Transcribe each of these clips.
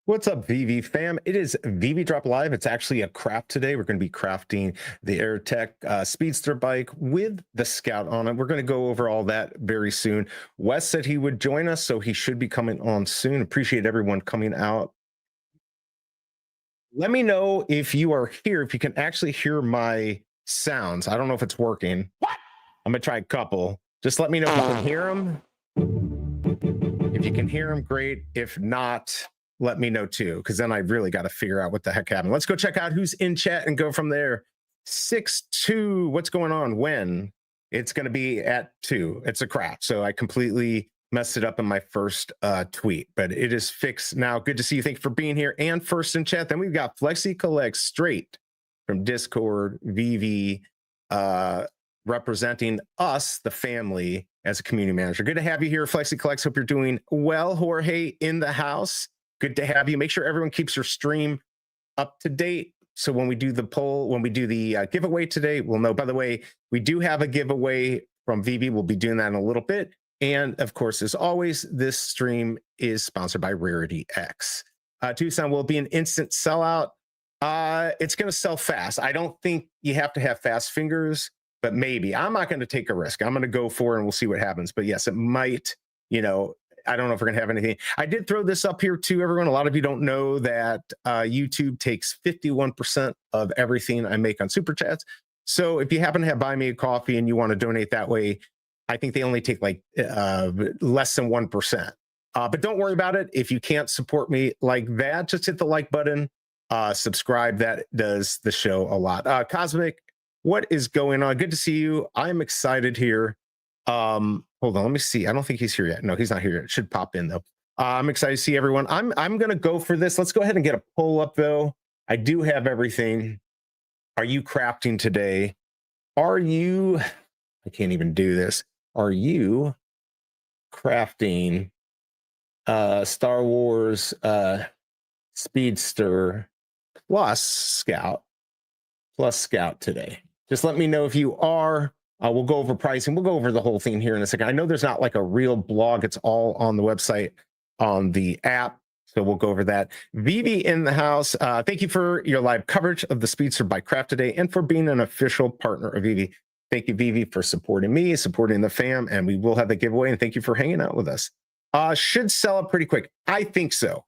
What's up, VeVe fam? It is VeVe Drop Live. It's actually a craft today. We're going to be crafting the AirTech Speedster bike with the Scout on it. We're going to go over all that very soon. Wes said he would join us, so he should be coming on soon. Appreciate everyone coming out. Let me know if you are here, if you can actually hear my sounds. I don't know if it's working. What? I'm going to try a couple. Just let me know if you can hear them. If you can hear them, great. If not, let me know too, because then I really got to figure out what the heck happened. Let's go check out who's in chat and go from there. 6-2, what's going on? When? It's going to be at 2. It's a crap. So I completely messed it up in my first tweet, but it is fixed now. Good to see you. Thank you for being here and first in chat. Then we've got Flexi Collect straight from Discord, VeVe, representing us, the family, as a community manager. Good to have you here, Flexi Collects. Hope you're doing well. Jorge in the house. Good to have you. Make sure everyone keeps your stream up to date. So when we do the poll, when we do the giveaway today, we'll know. By the way, we do have a giveaway from VeVe. We'll be doing that in a little bit. And of course, as always, this stream is sponsored by Rarity X. Tucson will be an instant sellout. It's going to sell fast. I don't think you have to have fast fingers, but maybe. I'm not going to take a risk. I'm going to go for it and we'll see what happens. But yes, it might, you know, I don't know if we're going to have anything. I did throw this up here to everyone. A lot of you don't know that YouTube takes 51% of everything I make on Super Chats. So if you happen to have Buy Me a Coffee and you want to donate that way, I think they only take like less than 1%. But don't worry about it. If you can't support me like that, just hit the like button, subscribe. That does the show a lot. Cosmic, what is going on? Good to see you. I'm excited here. Hold on, let me see. I don't think he's here yet. No, he's not here yet. It should pop in though. I'm excited to see everyone. I'm gonna go for this. Let's go ahead and get a poll up though. I do have everything. Are you crafting today? Are you, I can't even do this. Are you crafting Star Wars Speedster plus Scout today? Just let me know if you are. We'll go over pricing. We'll go over the whole thing here in a second. I know there's not like a real blog. It's all on the website, on the app. So we'll go over that. VeVe in the house. Thank you for your live coverage of the Speedster Bike Craft today and for being an official partner of VeVe. Thank you, VeVe, for supporting me, supporting the fam, and we will have the giveaway. And thank you for hanging out with us. Should sell up pretty quick. I think so.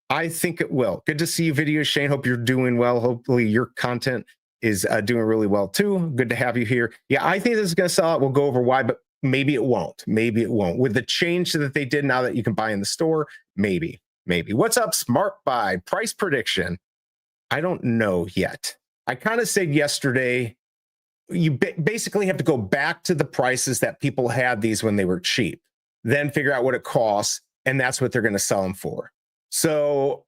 I think it will. Good to see you, Video Shane. Hope you're doing well. Hopefully your content is doing really well too. Good to have you here. Yeah, I think this is going to sell out. We'll go over why, but maybe it won't. Maybe it won't. With the change that they did now that you can buy in the store, maybe. What's up, Smart Buy? Price prediction? I don't know yet. I kind of said yesterday, you basically have to go back to the prices that people had these when they were cheap, then figure out what it costs, and that's what they're going to sell them for. So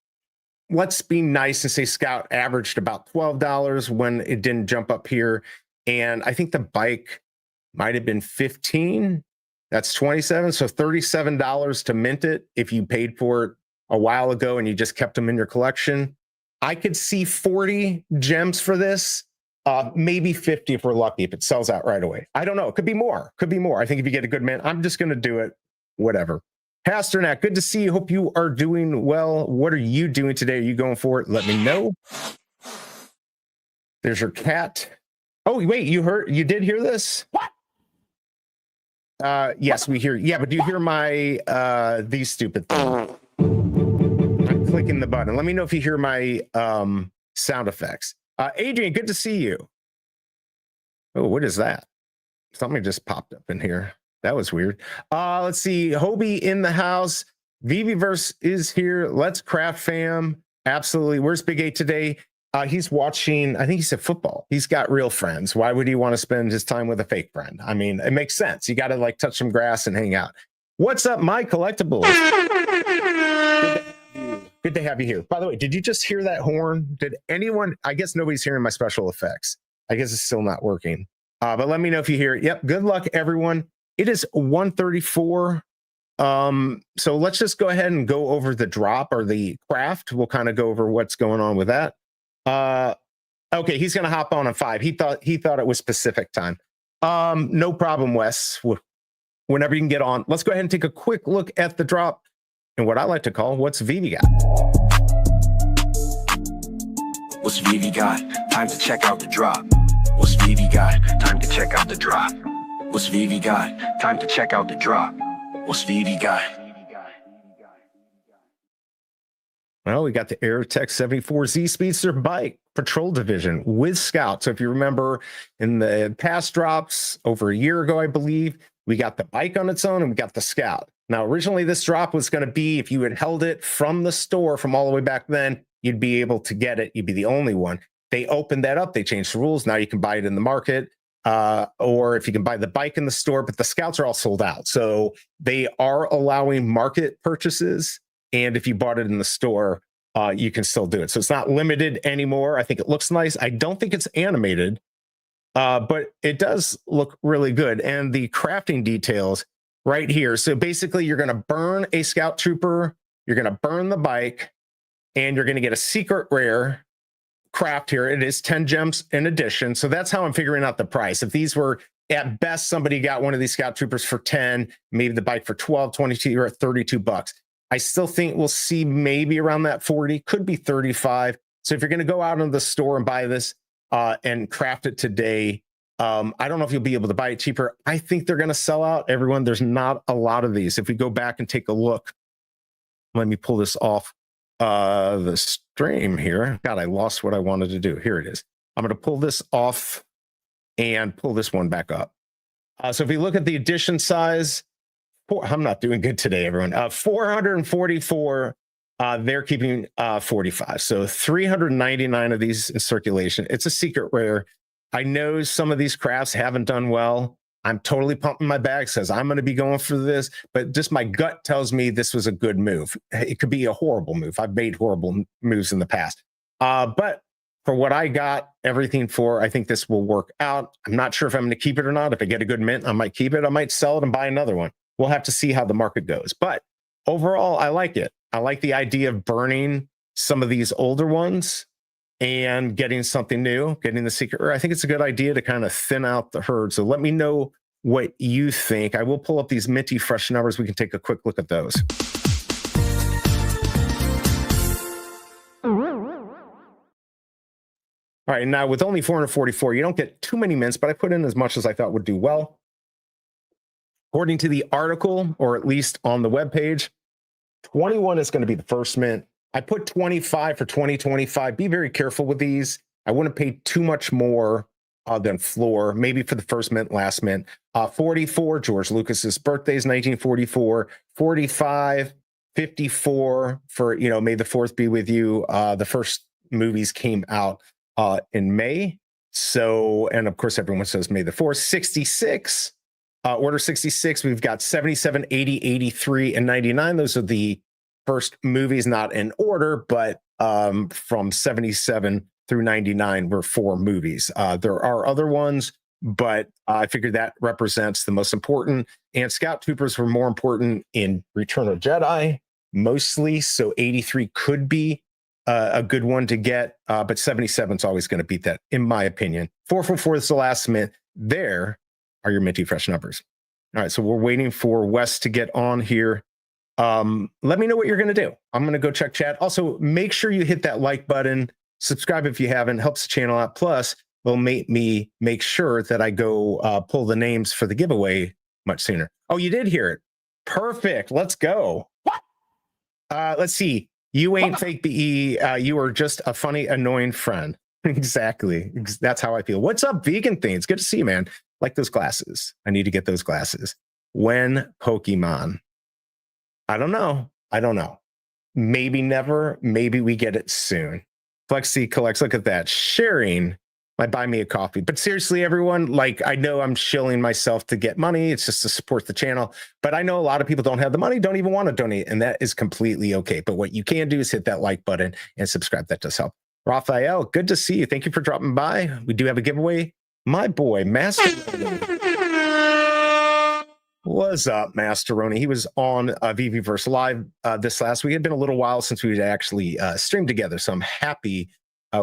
let's be nice and say Scout averaged about $12 when it didn't jump up here. And I think the bike might have been $15. That's $27. So $37 to mint it if you paid for it a while ago and you just kept them in your collection. I could see 40 gems for this, maybe 50 if we're lucky, if it sells out right away. I don't know. It could be more. I think if you get a good mint, I'm just going to do it. Whatever. Pasternak, good to see you. Hope you are doing well. What are you doing today? Are you going for it? Let me know. There's your cat. Oh, wait, you did hear this? What? Yes, we hear. Yeah, but do you hear my these stupid things? I'm clicking the button. Let me know if you hear my sound effects. Adrian, good to see you. Oh, what is that? Something just popped up in here. That was weird. Let's see. Hobie in the house. VeVeverse is here. Let's craft, fam. Absolutely. Where's Big A today? He's watching, I think he said football. He's got real friends. Why would he want to spend his time with a fake friend? I mean, it makes sense. You got to like touch some grass and hang out. What's up, my collectibles? Good to have you here. By the way, did you just hear that horn? Did anyone? I guess nobody's hearing my special effects. I guess it's still not working. But let me know if you hear it. Yep. Good luck, everyone. It is 1:34. So let's just go ahead and go over the drop or the craft. We'll kind of go over what's going on with that. Okay, he's gonna hop on at 5. He thought it was Pacific time. No problem, Wes. Whenever you can get on, let's go ahead and take a quick look at the drop and what I like to call what's VeVe got. What's VeVe got? Time to check out the drop. What's VeVe got? Time to check out the drop. What's VeVe got? Time to check out the drop. What's VeVe got? Well, we got the Aerotech 74Z Speedster Bike Patrol Division with Scout. So if you remember in the past drops over a year ago, I believe, we got the bike on its own and we got the Scout. Now, originally this drop was going to be, if you had held it from the store from all the way back then, you'd be able to get it. You'd be the only one. They opened that up. They changed the rules. Now you can buy it in the market, or if you can buy the bike in the store, but the Scouts are all sold out. So they are allowing market purchases. And if you bought it in the store, you can still do it. So it's not limited anymore. I think it looks nice. I don't think it's animated, but it does look really good. And the crafting details right here. So basically, you're going to burn a Scout Trooper, you're going to burn the bike, and you're going to get a secret rare craft here. It is 10 gems in addition. So that's how I'm figuring out the price. If these were at best, somebody got one of these Scout Troopers for 10, maybe the bike for 12, 22, or 32 bucks. I still think we'll see maybe around that 40, could be 35. So if you're going to go out into the store and buy this and craft it today, I don't know if you'll be able to buy it cheaper. I think they're going to sell out, everyone. There's not a lot of these. If we go back and take a look, let me pull this off the stream here. God, I lost what I wanted to do. Here it is. I'm going to pull this off and pull this one back up. So if you look at the edition size, I'm not doing good today, everyone. 444, they're keeping 45. So 399 of these in circulation. It's a secret rare. I know some of these crafts haven't done well. I'm totally pumping my bag, says I'm going to be going for this, but just my gut tells me this was a good move. It could be a horrible move. I've made horrible moves in the past. But for what I got everything for, I think this will work out. I'm not sure if I'm going to keep it or not. If I get a good mint, I might keep it. I might sell it and buy another one. We'll have to see how the market goes. But overall, I like it. I like the idea of burning some of these older ones and getting something new, getting the secret rare. I think it's a good idea to kind of thin out the herd. So let me know what you think. I will pull up these minty fresh numbers. We can take a quick look at those. All right, now with only 444, you don't get too many mints, but I put in as much as I thought would do well. According to the article, or at least on the webpage, 21 is going to be the first mint. I put 25 for 2025. Be very careful with these. I wouldn't pay too much more than floor, maybe for the first mint, last mint. 44, George Lucas's birthday is 1944. 45, 54 for, May the 4th be with you. The first movies came out in May. So, and of course, everyone says May the 4th. 66. Order 66, we've got 77, 80, 83, and 99. Those are the first movies, not in order, but from 77 through 99 were 4 movies. There are other ones, but I figured that represents the most important. And Scout Troopers were more important in Return of Jedi, mostly. So 83 could be a good one to get, but 77 is always going to beat that, in my opinion. 444 is the last mint. There are your minty fresh numbers. All right, so we're waiting for Wes to get on here. Let me know what you're going to do. I'm going to go check chat. Also, make sure you hit that like button, subscribe if you haven't, helps the channel out. Plus, will make me make sure that I go pull the names for the giveaway much sooner. Oh, you did hear it. Perfect. Let's go. What? Let's see. You ain't fake BE. You are just a funny, annoying friend. Exactly. That's how I feel. What's up, vegan thing? It's good to see you, man. Like those glasses. I need to get those glasses. When Pokemon? I don't know. Maybe never. Maybe we get it soon. Flexi collects. Look at that. Sharing might buy me a coffee. But seriously, everyone, I know I'm shilling myself to get money. It's just to support the channel. But I know a lot of people don't have the money, don't even want to donate. And that is completely okay. But what you can do is hit that like button and subscribe. That does help. Raphael, good to see you. Thank you for dropping by. We do have a giveaway. My boy, Master. What's up, Masteroni? He was on VeVe Live this last week. It had been a little while since we had actually streamed together, so I'm happy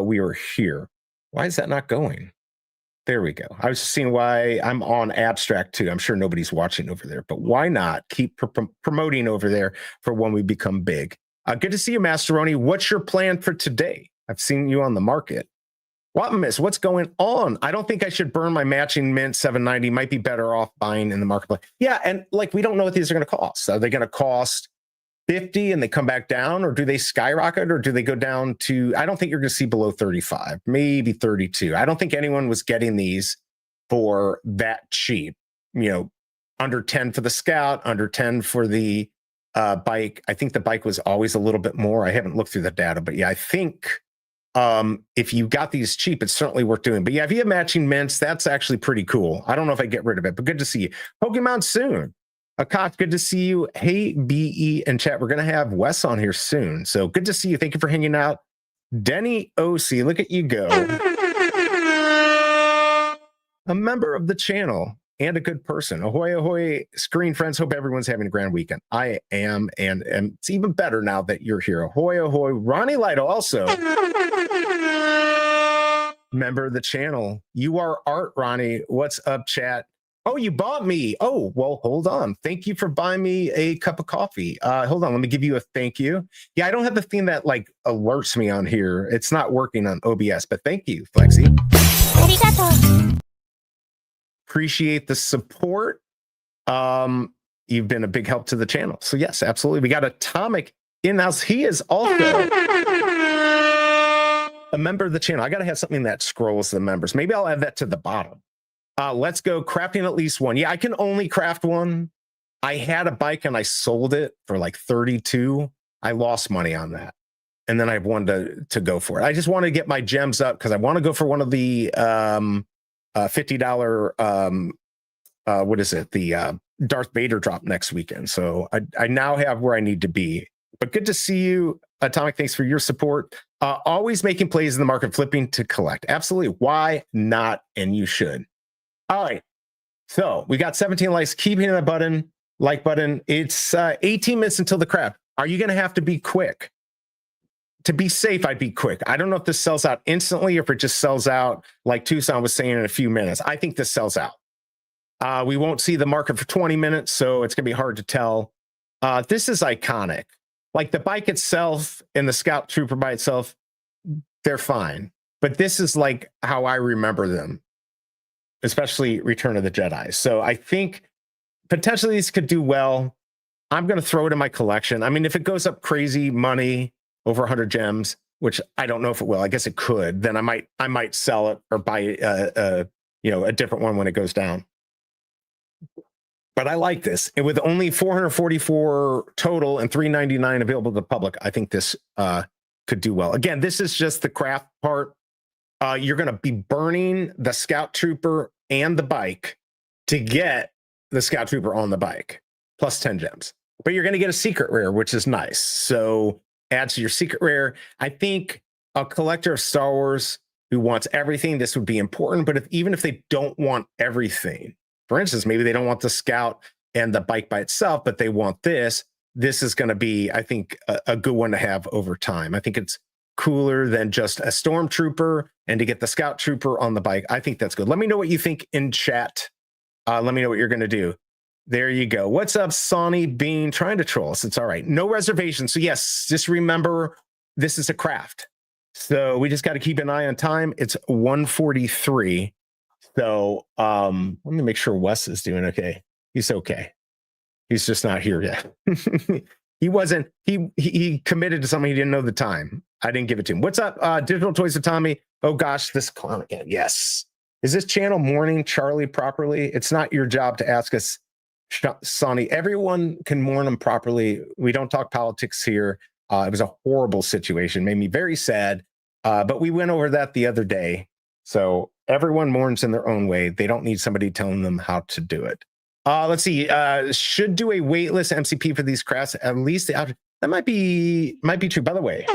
we were here. Why is that not going? There we go. I was just seeing why I'm on abstract too. I'm sure nobody's watching over there, but why not keep promoting over there for when we become big? Good to see you, Masteroni. What's your plan for today? I've seen you on the market. What miss? What's going on? I don't think I should burn my matching mint 790. Might be better off buying in the marketplace. Yeah, and like we don't know what these are going to cost. Are they going to cost 50 and they come back down, or do they skyrocket, or do they go down to, I don't think you're going to see below 35, maybe 32. I don't think anyone was getting these for that cheap, under 10 for the Scout, under 10 for the bike. I think the bike was always a little bit more. I haven't looked through the data, but yeah, I think if you got these cheap, it's certainly worth doing. But yeah, if you have matching mints, that's actually pretty cool. I don't know if I get rid of it, but good to see you. Pokemon soon. Akash, good to see you. Hey, BE and chat. We're going to have Wes on here soon. So good to see you. Thank you for hanging out. Denny OC, look at you go. A member of the channel and a good person. Ahoy, ahoy, screen friends. Hope everyone's having a grand weekend. I am, and it's even better now that you're here. Ahoy, ahoy. Ronnie Lido also. Member of the channel. You are art, Ronnie. What's up, chat? Oh, you bought me. Oh, well, hold on. Thank you for buying me a cup of coffee. Hold on. Let me give you a thank you. Yeah, I don't have the thing that like alerts me on here. It's not working on OBS, but thank you, Flexi. Appreciate the support. You've been a big help to the channel. So yes, absolutely. We got Atomic in-house. He is also a member of the channel. I got to have something that scrolls the members. Maybe I'll add that to the bottom. Let's go crafting at least one. Yeah, I can only craft one. I had a bike and I sold it for like 32. I lost money on that. And then I have one to go for it. I just want to get my gems up because I want to go for one of the $50 what is it? The Darth Vader drop next weekend. So I now have where I need to be. But good to see you, Atomic. Thanks for your support. Always making plays in the market, flipping to collect. Absolutely. Why not? And you should. All right, so we got 17 likes. Keep hitting that like button. It's 18 minutes until the craft. Are you going to have to be quick? To be safe, I'd be quick. I don't know if this sells out instantly or if it just sells out like Tucson was saying in a few minutes. I think this sells out. We won't see the market for 20 minutes, so it's going to be hard to tell. This is iconic. Like the bike itself and the Scout Trooper by itself, they're fine. But this is like how I remember them, especially Return of the Jedi. So I think potentially these could do well. I'm going to throw it in my collection. I mean, if it goes up crazy money, over 100 gems, which I don't know if it will, I guess it could, then I might sell it or buy a different one when it goes down. But I like this. And with only 444 total and 399 available to the public, I think this could do well. Again, this is just the craft part. You're going to be burning the Scout Trooper and the bike to get the Scout Trooper on the bike, plus 10 gems. But you're going to get a secret rare, which is nice. So add to your secret rare. I think a collector of Star Wars who wants everything, this would be important. But even if they don't want everything, for instance, maybe they don't want the Scout and the bike by itself, but they want this is going to be, I think, a good one to have over time. I think it's cooler than just a Stormtrooper, and to get the Scout Trooper on the bike, I think that's good. Let me know what you think in chat. Let me know what you're going to do. There you go. What's up, Sonny Bean? Trying to troll us. It's all right. No reservations. So yes, just remember, this is a craft. So we just got to keep an eye on time. It's 1:43. So let me make sure Wes is doing okay. He's okay. He's just not here yet. He committed to something. He didn't know the time. I didn't give it to him. What's up, Digital Toys of Tommy? Oh gosh, this clown again. Yes. Is this channel mourning Charlie properly? It's not your job to ask us, Sonny. Everyone can mourn him properly. We don't talk politics here. It was a horrible situation. Made me very sad. But we went over that the other day. So everyone mourns in their own way. They don't need somebody telling them how to do it. Let's see. Should do a waitlist MCP for these crafts. At least that might be true. By the way,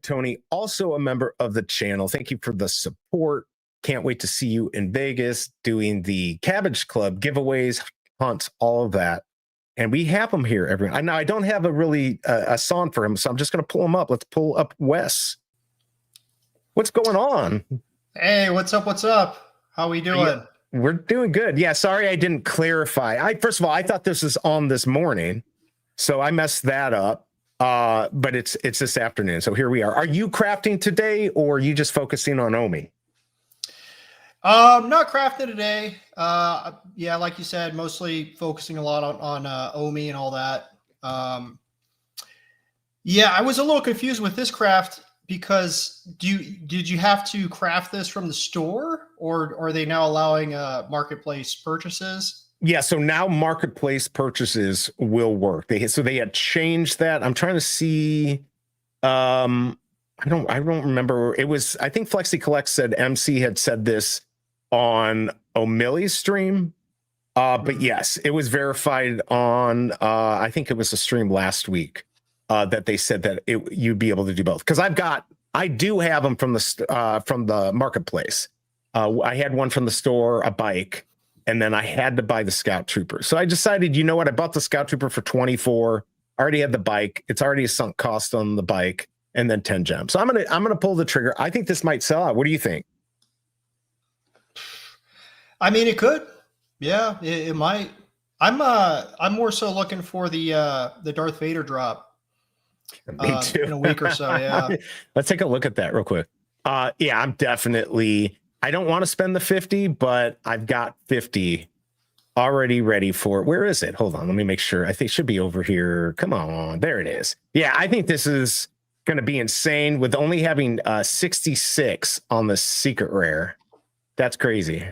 Tony, also a member of the channel. Thank you for the support. Can't wait to see you in Vegas doing the Cabbage Club giveaways, hunts, all of that. And we have him here, everyone. I don't have a song for him, so I'm just going to pull him up. Let's pull up Wes. What's going on? Hey, what's up? What's up? How we doing? We're doing good. Yeah, sorry I didn't clarify. First of all, I thought this was on this morning, so I messed that up. But it's this afternoon. So here we are. Are you crafting today, or are you just focusing on OMI? Not crafting today. Yeah, like you said, mostly focusing a lot on OMI and all that. Yeah, I was a little confused with this craft because did you have to craft this from the store, or are they now allowing marketplace purchases? Yeah, so now marketplace purchases will work. They had changed that. I'm trying to see. I don't remember. It was, I think Flexi Collect said MC had said this on O'Malley's stream. But yes, it was verified on I think it was a stream last week that they said that you'd be able to do both. Because I do have them from the marketplace. I had one from the store, a bike, and then I had to buy the Scout Trooper. So I decided, you know what? I bought the Scout Trooper for 24. I already had the bike. It's already a sunk cost on the bike, and then 10 gems. So I'm gonna pull the trigger. I think this might sell out. What do you think? I mean, it could. Yeah, it might. I'm more so looking for the Darth Vader drop. Me too. In a week or so. Yeah. Let's take a look at that real quick. Yeah, I'm definitely. I don't want to spend the 50, but I've got 50 already ready for it. Where is it? Hold on, let me make sure. I think it should be over here. Come on, there it is. Yeah, I think this is going to be insane with only having 66 on the secret rare. That's crazy.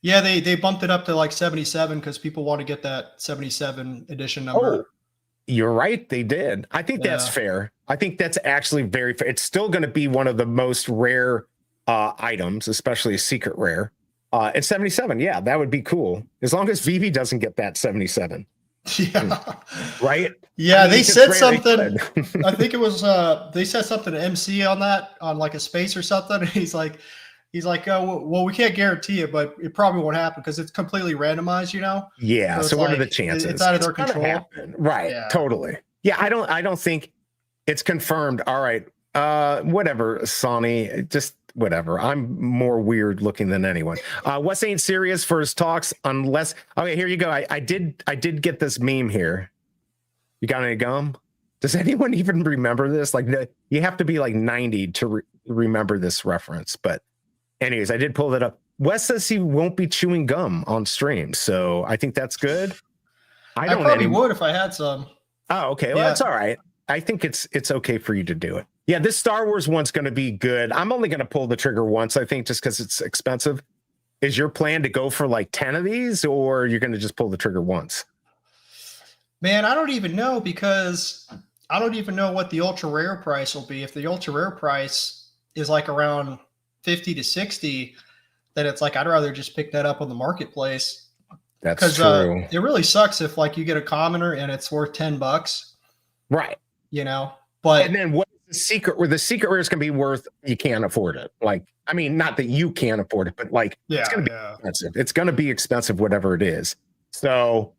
Yeah, they bumped it up to like 77 because people want to get that 77 edition number. Oh, you're right. They did. I think that's fair. I think that's actually very fair. It's still going to be one of the most rare items, especially a secret rare. And 77, yeah, that would be cool. As long as VeVe doesn't get that 77. Yeah. Right? Yeah, I mean, they said rare, something. I think it was they said something to MC on that, on like a space or something. He's like, oh, well, we can't guarantee it, but it probably won't happen because it's completely randomized, you know? Yeah. So what are the chances? It's out of their control. Happen. Right. Yeah. Totally. Yeah. I don't think it's confirmed. All right. Whatever, Sonny, just whatever. I'm more weird looking than anyone. Wes ain't serious for his talks unless. Okay, here you go. I did get this meme here. You got any gum? Does anyone even remember this? Like, you have to be like 90 to remember this reference. But anyways, I did pull that up. Wes says he won't be chewing gum on stream, so I think that's good. I probably would if I had some. Oh, okay. Well, that's all right. I think it's okay for you to do it. Yeah, this Star Wars one's going to be good. I'm only going to pull the trigger once, I think, just because it's expensive. Is your plan to go for like 10 of these, or you're going to just pull the trigger once? Man, I don't even know, because I don't even know what the ultra rare price will be. If the ultra rare price is like around 50 to 60, then it's like I'd rather just pick that up on the marketplace. That's true. It really sucks if like you get a commoner and it's worth $10. Right. You know, but and then what is the secret where the secret rare is going to be worth? You can't afford it. Like, I mean, not that you can't afford it, but like, it's going to be expensive. It's going to be expensive, whatever it is. So,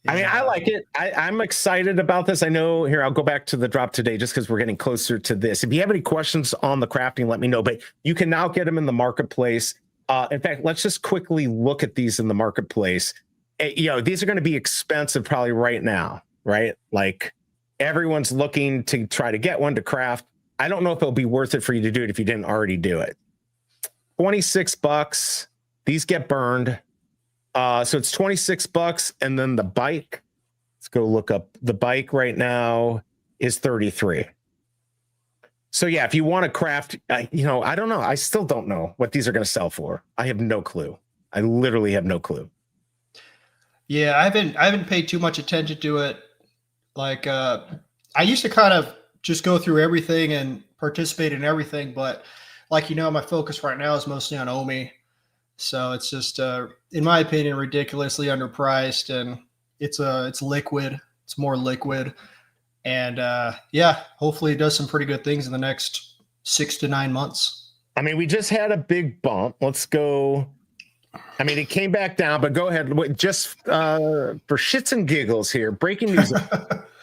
I mean, I like it. I'm excited about this. I know here, I'll go back to the drop today just because we're getting closer to this. If you have any questions on the crafting, let me know, but you can now get them in the marketplace. In fact, let's just quickly look at these in the marketplace. You know, these are going to be expensive probably right now, right? Like, everyone's looking to try to get one to craft. I don't know if it'll be worth it for you to do it if you didn't already do it. $26. These get burned. So it's $26, and then the bike. Let's go look up the bike right now is 33. So yeah, if you want to craft, you know, I don't know. I still don't know what these are going to sell for. I have no clue. I literally have no clue. Yeah, I haven't paid too much attention to it. Like, I used to kind of just go through everything and participate in everything, but like, you know, my focus right now is mostly on OMI. So it's just, in my opinion, ridiculously underpriced, and it's liquid. It's more liquid. And yeah, hopefully it does some pretty good things in the next 6 to 9 months. I mean, we just had a big bump. Let's go. I mean, it came back down, but go ahead. Just for shits and giggles here, breaking news.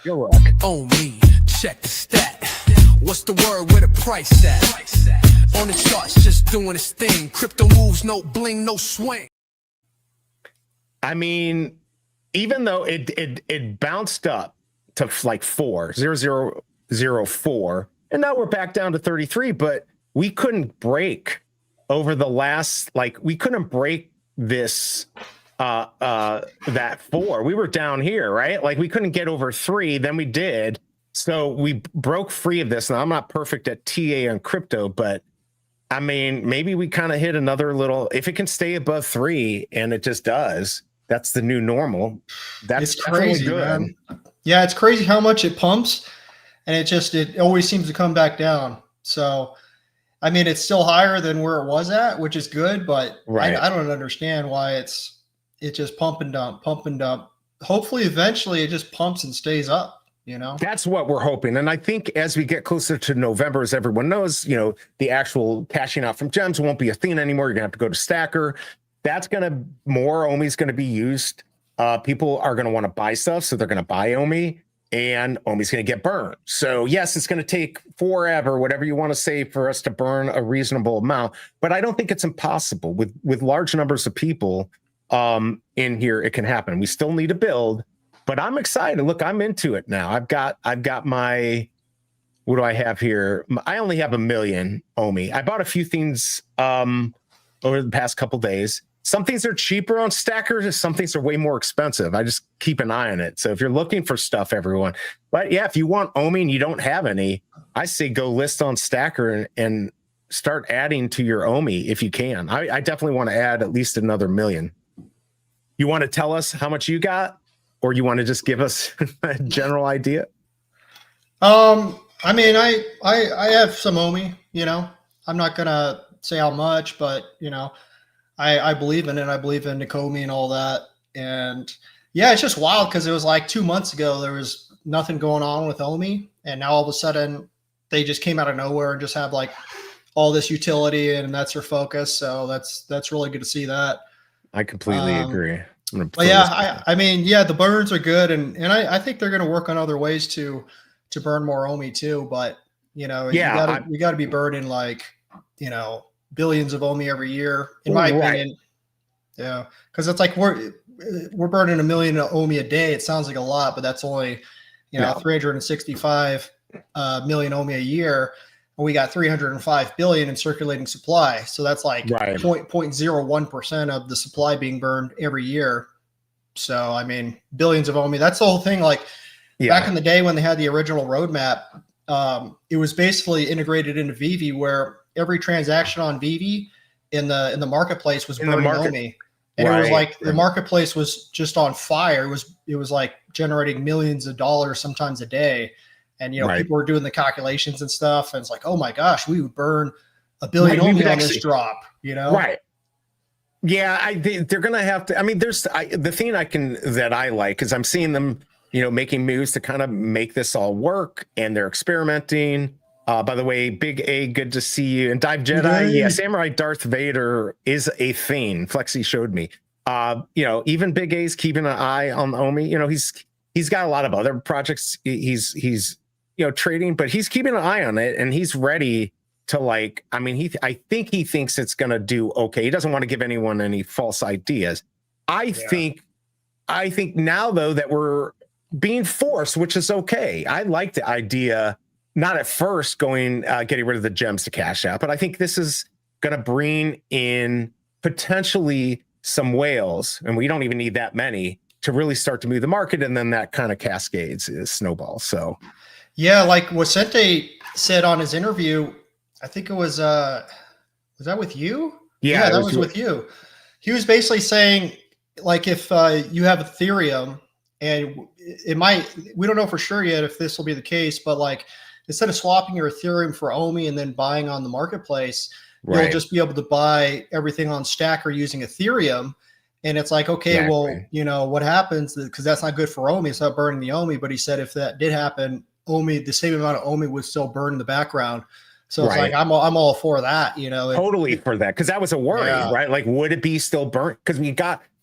Good luck. On me, check the stat. What's the word with a price at? On the charts, just doing its thing. Crypto moves, no bling, no swing. I mean, even though it bounced up to like 4.0004, and now we're back down to 33, but we couldn't break over the last, like, we couldn't break this that 4. We were down here, right? Like, we couldn't get over 3, then we did. So we broke free of this. Now, I'm not perfect at TA on crypto, but I mean, maybe we kind of hit another little, if it can stay above 3, and it just does, that's the new normal. That's crazy, good. Man. Yeah, it's crazy how much it pumps, and it always seems to come back down. So, I mean, it's still higher than where it was at, which is good, but I don't understand why it just pump and dump. Hopefully, eventually, it just pumps and stays up. You know, that's what we're hoping. And I think as we get closer to November, as everyone knows, you know, the actual cashing out from gems won't be a thing anymore. You're gonna have to go to Stacker. That's more OMI is gonna be used. People are gonna want to buy stuff, so they're gonna buy OMI, and OMI's gonna get burned. So yes, it's gonna take forever, whatever you want to say, for us to burn a reasonable amount. But I don't think it's impossible with large numbers of people in here. It can happen. We still need to build. But I'm excited. Look, I'm into it now. I've got my, what do I have here? I only have 1 million OMI. I bought a few things over the past couple days. Some things are cheaper on Stacker. Some things are way more expensive. I just keep an eye on it. So if you're looking for stuff, everyone. But yeah, if you want OMI and you don't have any, I say go list on Stacker and start adding to your OMI if you can. I definitely want to add at least another 1 million. You want to tell us how much you got? Or you want to just give us a general idea? I mean, I have some OMI, you know, I'm not going to say how much, but you know, I believe in it. I believe in Ecomi and all that. And yeah, it's just wild because it was like 2 months ago, there was nothing going on with OMI. And now all of a sudden they just came out of nowhere and just have like all this utility, and that's their focus. So that's really good to see that. I completely agree. But yeah, I mean, yeah, the burns are good, and I think they're going to work on other ways to burn more OMI too. But you know, yeah, you got to be burning like, you know, billions of OMI every year, in my opinion. Yeah, because it's like we're burning 1 million OMI a day. It sounds like a lot, but that's only, you know, 365 million OMI a year. And we got 305 billion in circulating supply. So that's like 0.01% of the supply being burned every year. So, I mean, billions of OMI. That's the whole thing. Like back in the day when they had the original roadmap, it was basically integrated into VeVe, where every transaction on VeVe in the marketplace was burning OMI. And it was like the marketplace was just on fire. It was like generating millions of dollars sometimes a day. And, you know, people were doing the calculations and stuff. And it's like, oh my gosh, we would burn 1 billion OMI on this drop, you know? Right. Yeah, they're going to have to. I mean, the thing that I like is I'm seeing them, you know, making moves to kind of make this all work, and they're experimenting. By the way, Big A, good to see you. And Dive Jedi, yeah, Samurai Darth Vader is a thing. Flexi showed me. You know, even Big A's keeping an eye on OMI. You know, he's got a lot of other projects. He's you know, trading, but he's keeping an eye on it, and he's ready to, like, I mean, I think he thinks it's going to do okay. He doesn't want to give anyone any false ideas. I think now, though, that we're being forced, which is okay. I like the idea, not at first getting rid of the gems to cash out, but I think this is going to bring in potentially some whales, and we don't even need that many to really start to move the market. And then that kind of cascades, snowballs. So, yeah, like Wasente said on his interview, I think it was that with you? Yeah, that was with you. He was basically saying, like, if you have Ethereum, and we don't know for sure yet if this will be the case, but like, instead of swapping your Ethereum for OMI and then buying on the marketplace, you'll just be able to buy everything on Stacker using Ethereum. And it's like, okay, well, you know, what happens, because that's not good for OMI. It's not burning the OMI. But he said if that did happen, OMI, the same amount of OMI would still burn in the background. So it's like, I'm all for that, you know. Totally for that, because that was a worry, right? Like, would it be still burnt? Because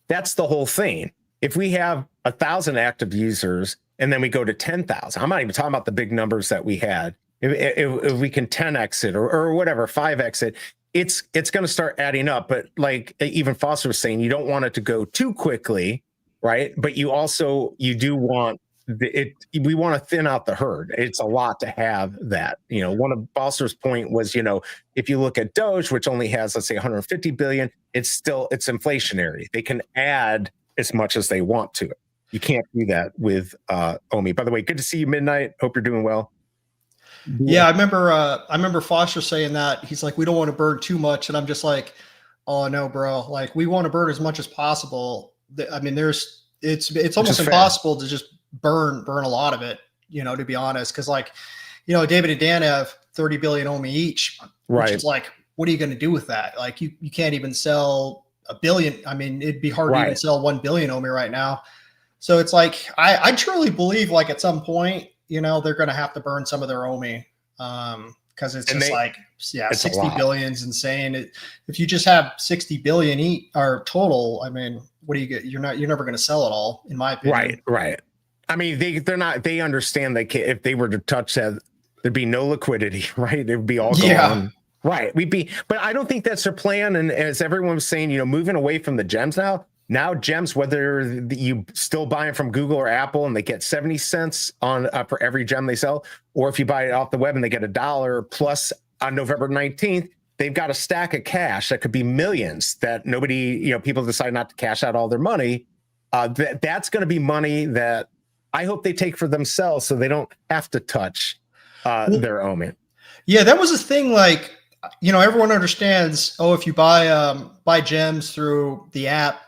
that's the whole thing. If we have 1,000 active users and then we go to 10,000, I'm not even talking about the big numbers that we had if we can 10x it or whatever, 5x it, it's going to start adding up. But like even Foster was saying, you don't want it to go too quickly, right? But you do want we want to thin out the herd. It's a lot to have that. One of Foster's point was, if you look at Doge, which only has, let's say, 150 billion, it's inflationary. They can add as much as they want to it. You can't do that with OMI. By the way, good to see you, Midnight. Hope you're doing well. Yeah, I remember Foster saying that. He's like, we don't want to burn too much, and I'm just like, oh no, bro. Like, we want to burn as much as possible. I mean, it's almost impossible to just burn a lot of it, to be honest, because like, David and Dan have 30 billion OMI each, right? Which is like, what are you going to do with that? Like, you can't even sell a billion. I mean, it'd be hard to even sell 1 billion OMI right now. So it's like, I truly believe like at some point, they're going to have to burn some of their OMI, because it's just 60 billion is insane. If you just have 60 billion or total, I mean, what do you get? You're never going to sell it all, in my opinion. Right. I mean, they understand that if they were to touch that, there'd be no liquidity, right? It would be all gone. Right. But I don't think that's their plan. And as everyone was saying, moving away from the gems now gems, whether you still buy them from Google or Apple and they get 70 cents on for every gem they sell, or if you buy it off the web and they get $1 plus on November 19th, they've got a stack of cash that could be millions that nobody, people decide not to cash out all their money. That's going to be money that I hope they take for themselves so they don't have to touch their OMI. Yeah, that was a thing. Like, everyone understands, if you buy gems through the app,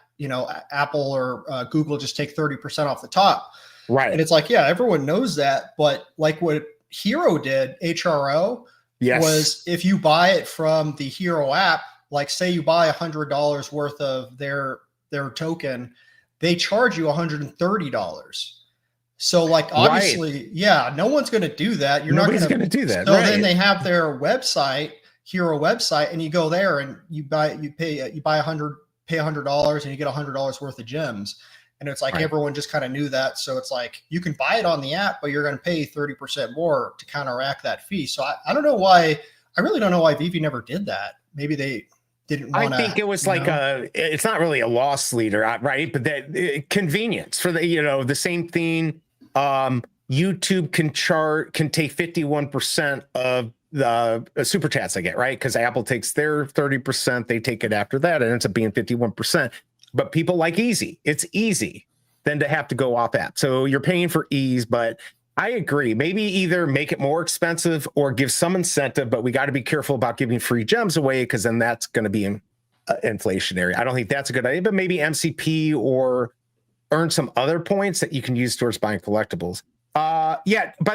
Apple or Google just take 30% off the top. Right. And it's like, yeah, everyone knows that. But like what Hero did, HRO, was if you buy it from the Hero app, like say you buy $100 worth of their token, they charge you $130. So like, obviously, no one's going to do that. Nobody's going to do that. So then they have their website, Hero website, and you go there and you buy $100, pay $100 and you get $100 worth of gems. And it's like, everyone just kind of knew that. So it's like, you can buy it on the app, but you're going to pay 30% more to counteract that fee. So I don't know why. I really don't know why VeVe never did that. Maybe they didn't want to. I think it was like it's not really a loss leader, right? But that convenience for the same thing. YouTube can take 51% of the super chats I get, right? Because Apple takes their 30%, they take it after that, and it ends up being 51%. But people like easy. It's easy than to have to go off app. So you're paying for ease, but I agree. Maybe either make it more expensive or give some incentive, but we got to be careful about giving free gems away because then that's going to be inflationary. I don't think that's a good idea, but maybe MCP or earn some other points that you can use towards buying collectibles. By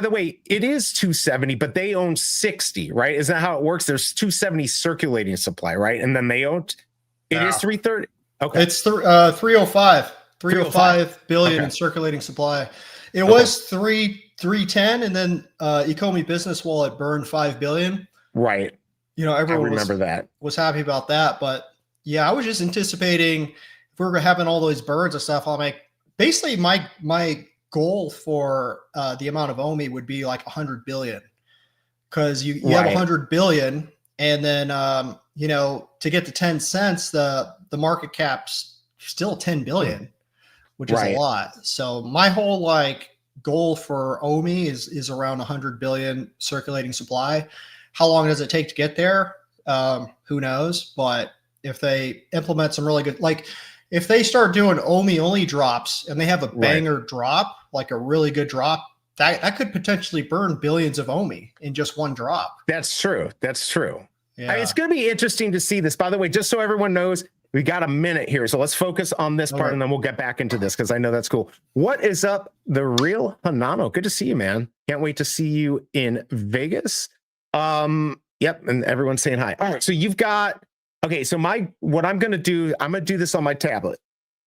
the way, it is 270, but they own 60, right? Isn't that how it works? There's 270 circulating supply, right? And then they own it is 330. Okay. It's 305 billion in circulating supply. It was 310, and then Ecomi Business Wallet burned 5 billion. Right. Everyone was happy about that. But yeah, I was just anticipating if we were having all those birds and stuff. I'm like, basically my goal for the amount of OMI would be like 100 billion, because you have 100 billion, and then to get to 10 cents, the market cap's still 10 billion, which is a lot. So my whole goal for OMI is around 100 billion circulating supply. How long does it take to get there? Who knows? But if they implement some really good, if they start doing OMI only drops and they have a banger drop, like a really good drop, that could potentially burn billions of OMI in just one drop. That's true. Yeah. It's going to be interesting to see this. By the way, just so everyone knows, we got a minute here. So let's focus on this part and then we'll get back into this because I know that's cool. What is up, The Real Hanano? Good to see you, man. Can't wait to see you in Vegas. Yep. And everyone's saying hi. All right. So you've got, okay. So what I'm going to do, I'm going to do this on my tablet.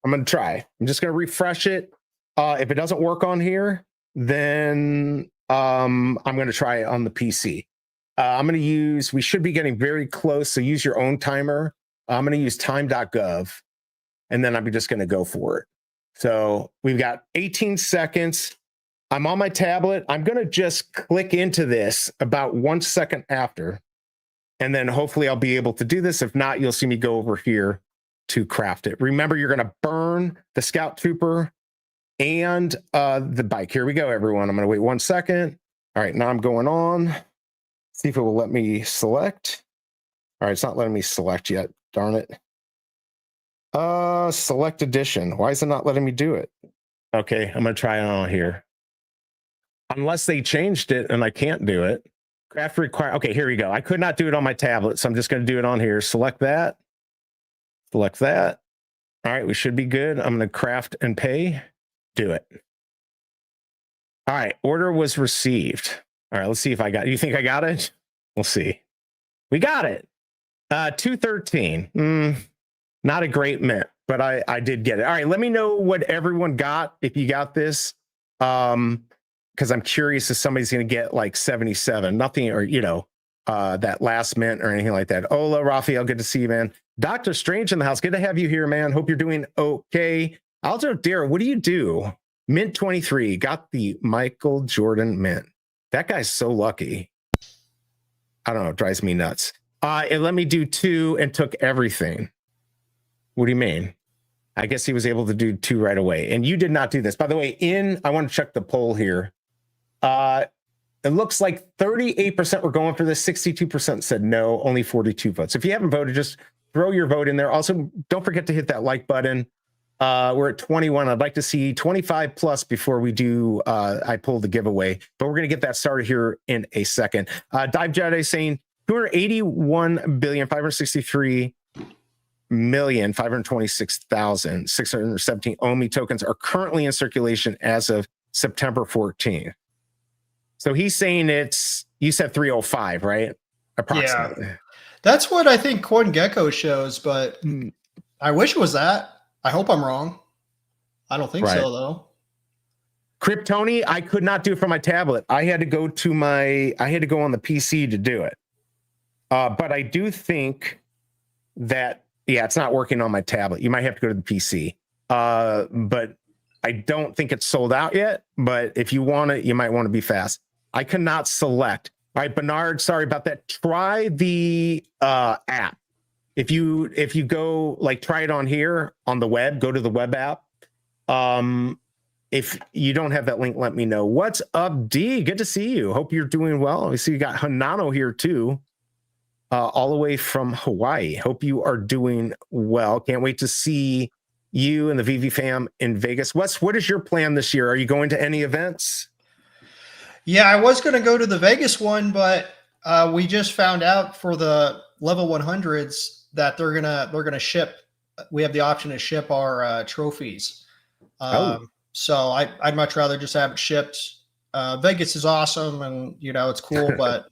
I'm going to try. I'm just going to refresh it. If it doesn't work on here, then I'm going to try it on the PC. I'm going to use, we should be getting very close. So use your own timer. I'm going to use time.gov and then I'm just going to go for it. So we've got 18 seconds. I'm on my tablet. I'm going to just click into this about 1 second after, and then hopefully I'll be able to do this. If not, you'll see me go over here to craft it. Remember, you're going to burn the Scout Trooper and the bike. Here we go, everyone. I'm going to wait 1 second. All right, now I'm going on. See if it will let me select. All right, it's not letting me select yet. Darn it. Select edition. Why is it not letting me do it? Okay, I'm going to try it on here. Unless they changed it and I can't do it. Craft require. Okay, here we go. I could not do it on my tablet, so I'm just going to do it on here. Select that. Select that. All right, we should be good. I'm going to craft and pay. Do it. All right, order was received. All right, let's see if I got it. You think I got it? We'll see. We got it. 213. Not a great mint, but I did get it. All right, let me know what everyone got if you got this. Because I'm curious if somebody's going to get like 77. Nothing, or that last mint or anything like that. Ola, Raphael, good to see you, man. Dr. Strange in the house. Good to have you here, man. Hope you're doing okay. Aldo Dare, what do you do? Mint 23 got the Michael Jordan mint. That guy's so lucky. I don't know, it drives me nuts. It let me do 2 and took everything. What do you mean? I guess he was able to do 2 right away. And you did not do this. By the way, I want to check the poll here. It looks like 38% were going for this. 62% said no, only 42 votes. If you haven't voted, just throw your vote in there. Also, don't forget to hit that like button. We're at 21. I'd like to see 25 plus before we do, I pull the giveaway, but we're going to get that started here in a second. Dive Jedi saying 281,563,526,617 OMI tokens are currently in circulation as of September 14th. So he's saying you said 305, right? Approximately. Yeah. That's what I think CoinGecko shows, but I wish it was that. I hope I'm wrong. I don't think so, though. Kryptoni, I could not do it from my tablet. I had to go on the PC to do it. But I do think that, it's not working on my tablet. You might have to go to the PC. But I don't think it's sold out yet. But if you want it, you might want to be fast. I cannot select. All right, Bernard, sorry about that. Try the app. If you go, try it on here on the web, go to the web app. If you don't have that link, let me know. What's up, D? Good to see you. Hope you're doing well. I see you got Hanano here too, all the way from Hawaii. Hope you are doing well. Can't wait to see you and the VeVe fam in Vegas. What is your plan this year? Are you going to any events? Yeah, I was going to go to the Vegas one, but we just found out for the level 100s that they're gonna ship. We have the option to ship our trophies. So I'd much rather just have it shipped. Vegas is awesome, and it's cool, but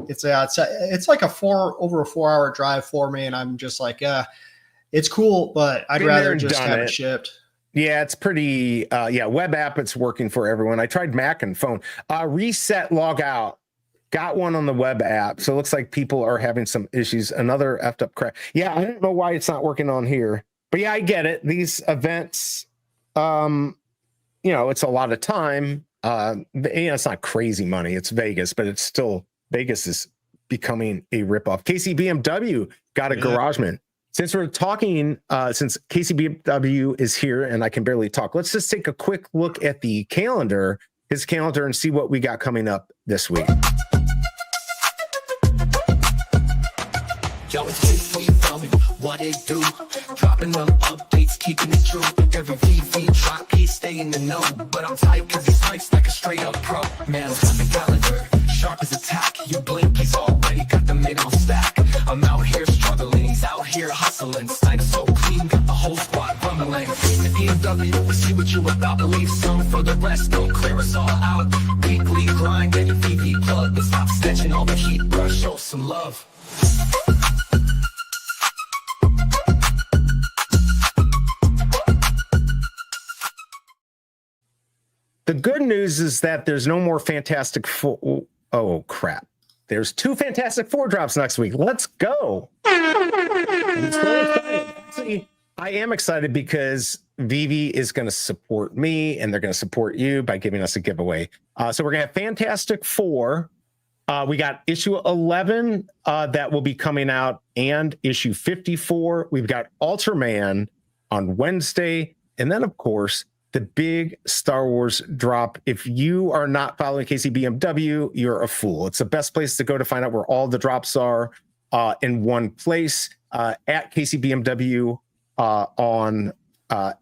it's like over a 4-hour drive for me, and I'm just like, it's cool, but I'd rather just have it shipped. Yeah, it's pretty. Web app, it's working for everyone. I tried Mac and phone. Reset, log out. Got one on the web app, so it looks like people are having some issues. Another effed up crap. Yeah, I don't know why it's not working on here, but yeah, I get it. These events, it's a lot of time. It's not crazy money. It's Vegas, but it's still Vegas is becoming a ripoff. KCBMW got a garage mint. Since we're talking, since KCBW is here and I can barely talk, let's just take a quick look at his calendar, and see what we got coming up this week. Yo, it's good for you, tell me what it do. Dropping them updates, keeping it true. Every VeVe drop, he stay in the know. But I'm tired cause he's nice like a straight up pro. Man, got the calendar, sharp as a tack. You blink, he's already got the mid on stack. I'm out here struggling, he's out here hustling. Sight so clean, got the whole squad rumbling. The BMW, we see what you about. Leave some for the rest, don't clear us all out. Weekly grind, get a VeVe plug. But stop snatching all the heat, bro, show some love. The good news is that there's no more Fantastic Four. Oh, crap. There's 2 Fantastic Four drops next week. Let's go. I'm so excited. Actually, I am excited because VeVe is going to support me and they're going to support you by giving us a giveaway. So we're going to have Fantastic Four. We got issue 11 that will be coming out and issue 54. We've got Ultraman on Wednesday. And then, of course, the big Star Wars drop. If you are not following KCBMW, you're a fool. It's the best place to go to find out where all the drops are in one place, at KCBMW on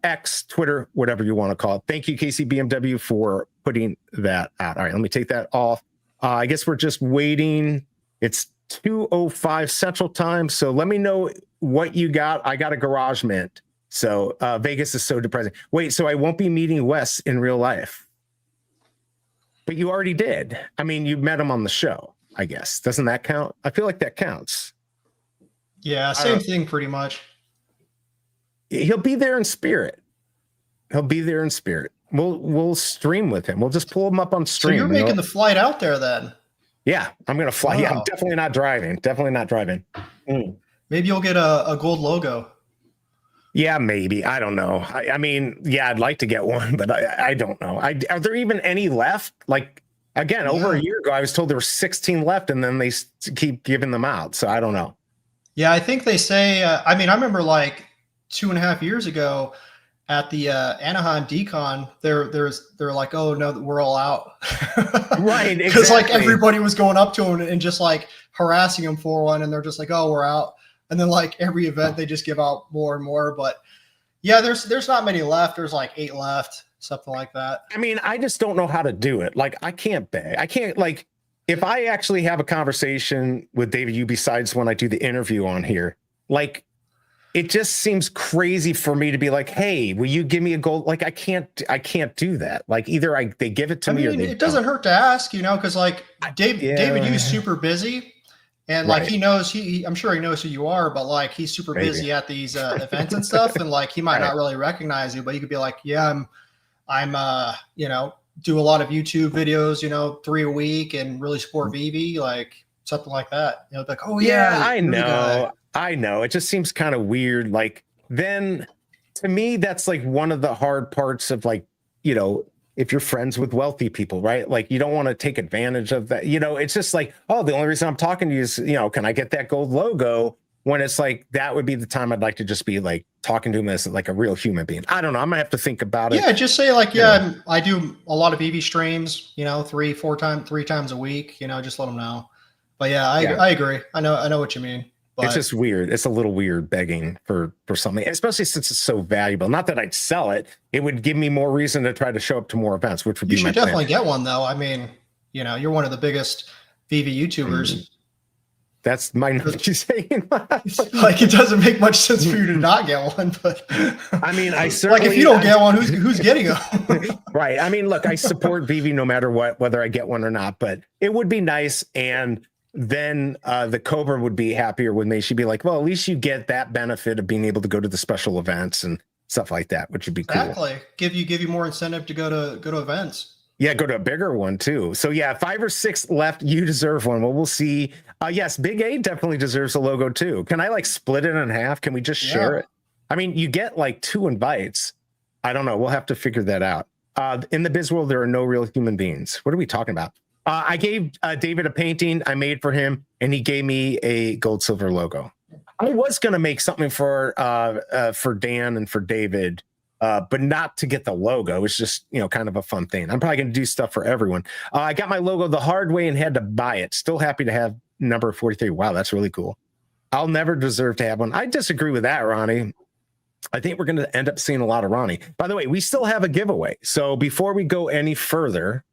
X, Twitter, whatever you want to call it. Thank you, KCBMW, for putting that out. All right, let me take that off. I guess we're just waiting. It's 2:05 Central Time, so let me know what you got. I got a Garage Mint. So Vegas is so depressing. Wait, so I won't be meeting Wes in real life? But you already did. I mean, you met him on the show, I guess. Doesn't that count? I feel like that counts. Yeah, same thing pretty much. He'll be there in spirit. He'll be there in spirit. We'll stream with him. We'll just pull him up on stream. So you're making the flight out there then? Yeah, I'm going to fly. Wow. Yeah, I'm definitely not driving. Definitely not driving. Maybe you'll get a gold logo. Yeah, maybe. I don't know. I mean, yeah, I'd like to get one, but I don't know. Are there even any left? Like, again, over a year ago, I was told there were 16 left, and then they keep giving them out. So I don't know. Yeah, I think they say, I mean, I remember like 2.5 years ago at the Anaheim Decon, they're like, oh, no, we're all out. Right, exactly. Because like everybody was going up to him and just like harassing him for one, and they're just like, oh, we're out. And then like every event, they just give out more and more. But yeah, there's not many left. There's like 8 left, something like that. I mean, I just don't know how to do it. Like, I can't beg. I can't, like, if I actually have a conversation with David, you besides when I do the interview on here, like, it just seems crazy for me to be like, hey, will you give me a gold? Like, I can't do that. Like, either they give it to me or they it doesn't hurt to ask, you know, because like David, you's super busy. And like he knows I'm sure he knows who you are, but like he's super busy at these events and stuff, and like he might not really recognize you, but you could be like, yeah, I'm you know, do a lot of YouTube videos, you know, 3 a week, and really support VeVe, like something like that. You know, like, oh yeah, I know. It just seems kind of weird. Like, then to me, that's like one of the hard parts of, like, you know, if you're friends with wealthy people, right? Like, you don't want to take advantage of that. You know, it's just like, oh, the only reason I'm talking to you is, you know, can I get that gold logo? When it's like, that would be the time I'd like to just be like talking to him as like a real human being. I don't know. I'm gonna have to think about it. Yeah, just say like, yeah, I do a lot of VeVe streams, you know, 3 times a week, you know, just let them know. But yeah, I agree. I know what you mean. But it's just weird. It's a little weird begging for something, especially since it's so valuable. Not that I'd sell it. It would give me more reason to try to show up to more events, which would be my plan. You should definitely get one, though. I mean, you know, you're one of the biggest VeVe YouTubers. That's my you saying. Like, it doesn't make much sense for you to not get one, but I mean, I certainly, like, if you don't get one, who's getting them? Right. I mean, look, I support VeVe no matter what, whether I get one or not, but it would be nice. And then the Cobra would be happier with me. She'd be like, well, at least you get that benefit of being able to go to the special events and stuff like that, which would be cool. Exactly. Give you more incentive to go to events. Yeah, go to a bigger one too. So yeah, 5 or 6 left. You deserve one. Well, we'll see. Yes, Big A definitely deserves a logo too. Can I like split it in half? Can we just share it? I mean, you get like 2 invites. I don't know. We'll have to figure that out. In the biz world, there are no real human beings. What are we talking about? I gave David a painting I made for him, and he gave me a gold silver logo. I was going to make something for Dan and for David, but not to get the logo. It's just, you know, kind of a fun thing. I'm probably going to do stuff for everyone. I got my logo the hard way and had to buy it. Still happy to have number 43. Wow, that's really cool. I'll never deserve to have one. I disagree with that, Ronnie. I think we're going to end up seeing a lot of Ronnie. By the way, we still have a giveaway. So before we go any further,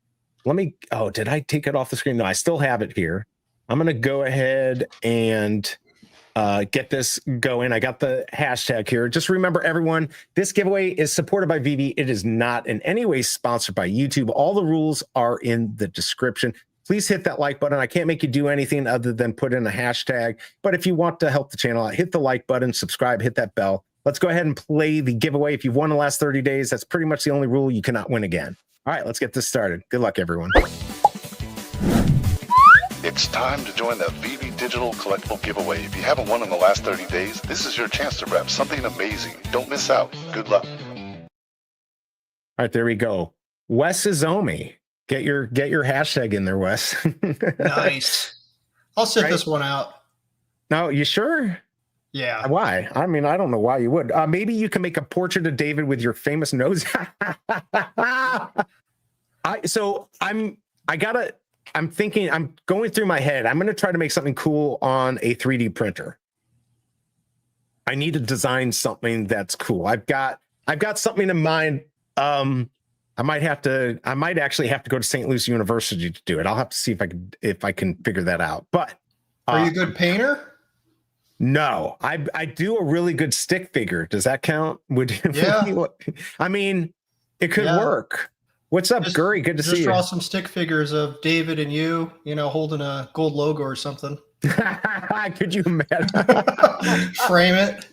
let me, did I take it off the screen? No, I still have it here. I'm going to go ahead and get this going. I got the hashtag here. Just remember, everyone, this giveaway is supported by VeVe. It is not in any way sponsored by YouTube. All the rules are in the description. Please hit that like button. I can't make you do anything other than put in a hashtag. But if you want to help the channel out, hit the like button, subscribe, hit that bell. Let's go ahead and play the giveaway. If you've won the last 30 days, that's pretty much the only rule. You cannot win again. All right, let's get this started. Good luck, everyone. It's time to join the VeVe Digital Collectible Giveaway. If you haven't won in the last 30 days, this is your chance to grab something amazing. Don't miss out. Good luck. right, there we go. Wes is Omi. Get your hashtag in there, Wes. Nice. I'll sit Right. this one out. No, you sure? Yeah. Why? I mean, I don't know why you would. Maybe you can make a portrait of David with your famous nose. I'm thinking, I'm going through my head. I'm going to try to make something cool on a 3D printer. I need to design something that's cool. I've got something in mind. I might actually have to go to St. Louis University to do it. I'll have to see if I can figure that out. But Are you a good painter? No, I do a really good stick figure. Does that count? Yeah. I mean, it could work. What's up, Gurry? Good to see you. Just draw some stick figures of David and you holding a gold logo or something. Could you imagine? Frame it.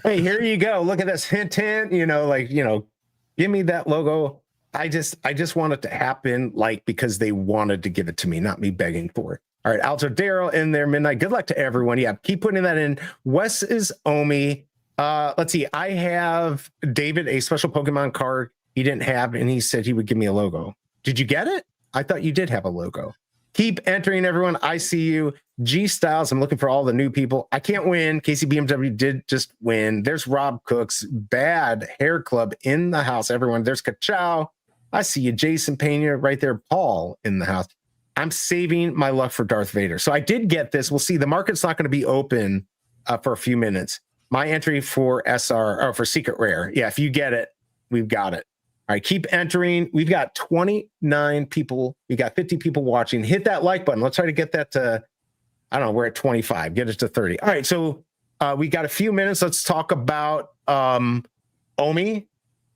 Hey, here you go. Look at this. Hint, hint. Give me that logo. I just want it to happen, because they wanted to give it to me, not me begging for it. All right, Alto Daryl in there, Midnight. Good luck to everyone. Yeah, keep putting that in. Wes is Omi. Let's see. I have David a special Pokemon card he didn't have, and he said he would give me a logo. Did you get it? I thought you did have a logo. Keep entering, everyone. I see you. G Styles. I'm looking for all the new people. I can't win. Casey BMW did just win. There's Rob Cooks. Bad Hair Club in the house, everyone. There's Kachow. I see you. Jason Pena right there. Paul in the house. I'm saving my luck for Darth Vader. So I did get this. We'll see. The market's not going to be open for a few minutes. My entry for for Secret Rare. Yeah, if you get it, we've got it. All right, keep entering. We've got 29 people. We got 50 people watching. Hit that like button. Let's try to get that to, I don't know, we're at 25. Get it to 30. All right, so we got a few minutes. Let's talk about Omi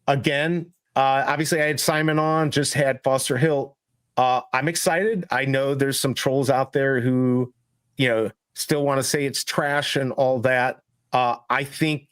again. Obviously, I had Simon on, just had Foster Hill. I'm excited. I know there's some trolls out there who, still want to say it's trash and all that. I think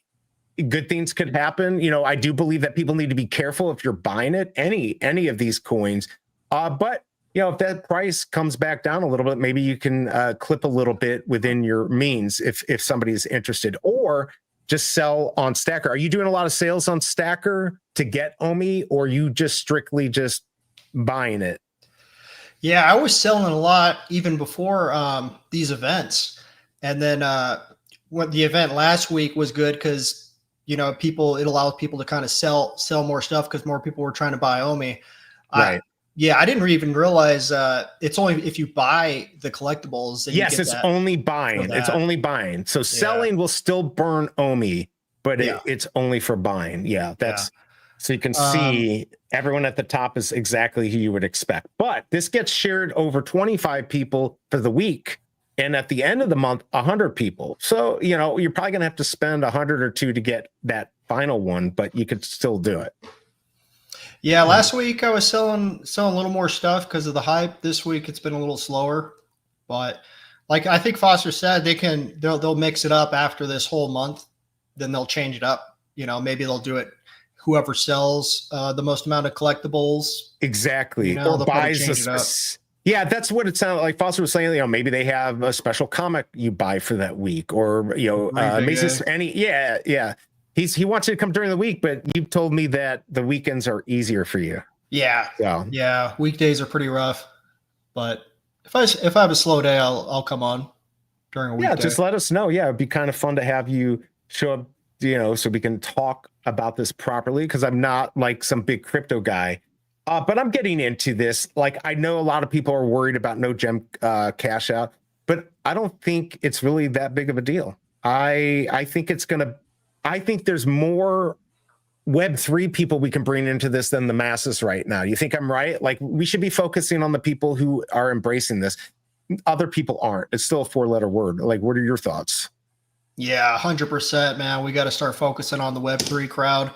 good things could happen. I do believe that people need to be careful if you're buying it, any of these coins. But if that price comes back down a little bit, maybe you can clip a little bit within your means if somebody's interested, or just sell on Stacker. Are you doing a lot of sales on Stacker to get Omi, or are you just strictly just buying it? Yeah, I was selling a lot even before these events. And then what the event last week was good because it allowed people to kind of sell more stuff because more people were trying to buy Omi. Right. I didn't even realize it's only if you buy the collectibles. Yes, it's only buying. It's only buying. So selling will still burn Omi, but it's only for buying. Yeah, that's so you can see everyone at the top is exactly who you would expect. But this gets shared over 25 people for the week. And at the end of the month, 100 people. So, you're probably going to have to spend 100 or two to get that final one, but you could still do it. Yeah, last week I was selling a little more stuff because of the hype. This week it's been a little slower. But like I think Foster said, they'll mix it up after this whole month. Then they'll change it up. Maybe they'll do it whoever sells the most amount of collectibles. Exactly. Or buys this. Yeah, that's what it sounded like. Foster was saying, maybe they have a special comic you buy for that week, or Macy's He wants you to come during the week, but you've told me that the weekends are easier for you. Yeah, so. Yeah, weekdays are pretty rough. But if I have a slow day, I'll come on during a weekday. Yeah, just let us know. Yeah, it'd be kind of fun to have you show up, so we can talk about this properly. Because I'm not like some big crypto guy. But I'm getting into this. Like, I know a lot of people are worried about no gem cash out, but I don't think it's really that big of a deal. I think there's more Web3 people we can bring into this than the masses right now. You think I'm right? Like, we should be focusing on the people who are embracing this. Other people aren't. It's still a 4-letter word. Like, what are your thoughts? Yeah, 100%, man. We got to start focusing on the Web3 crowd.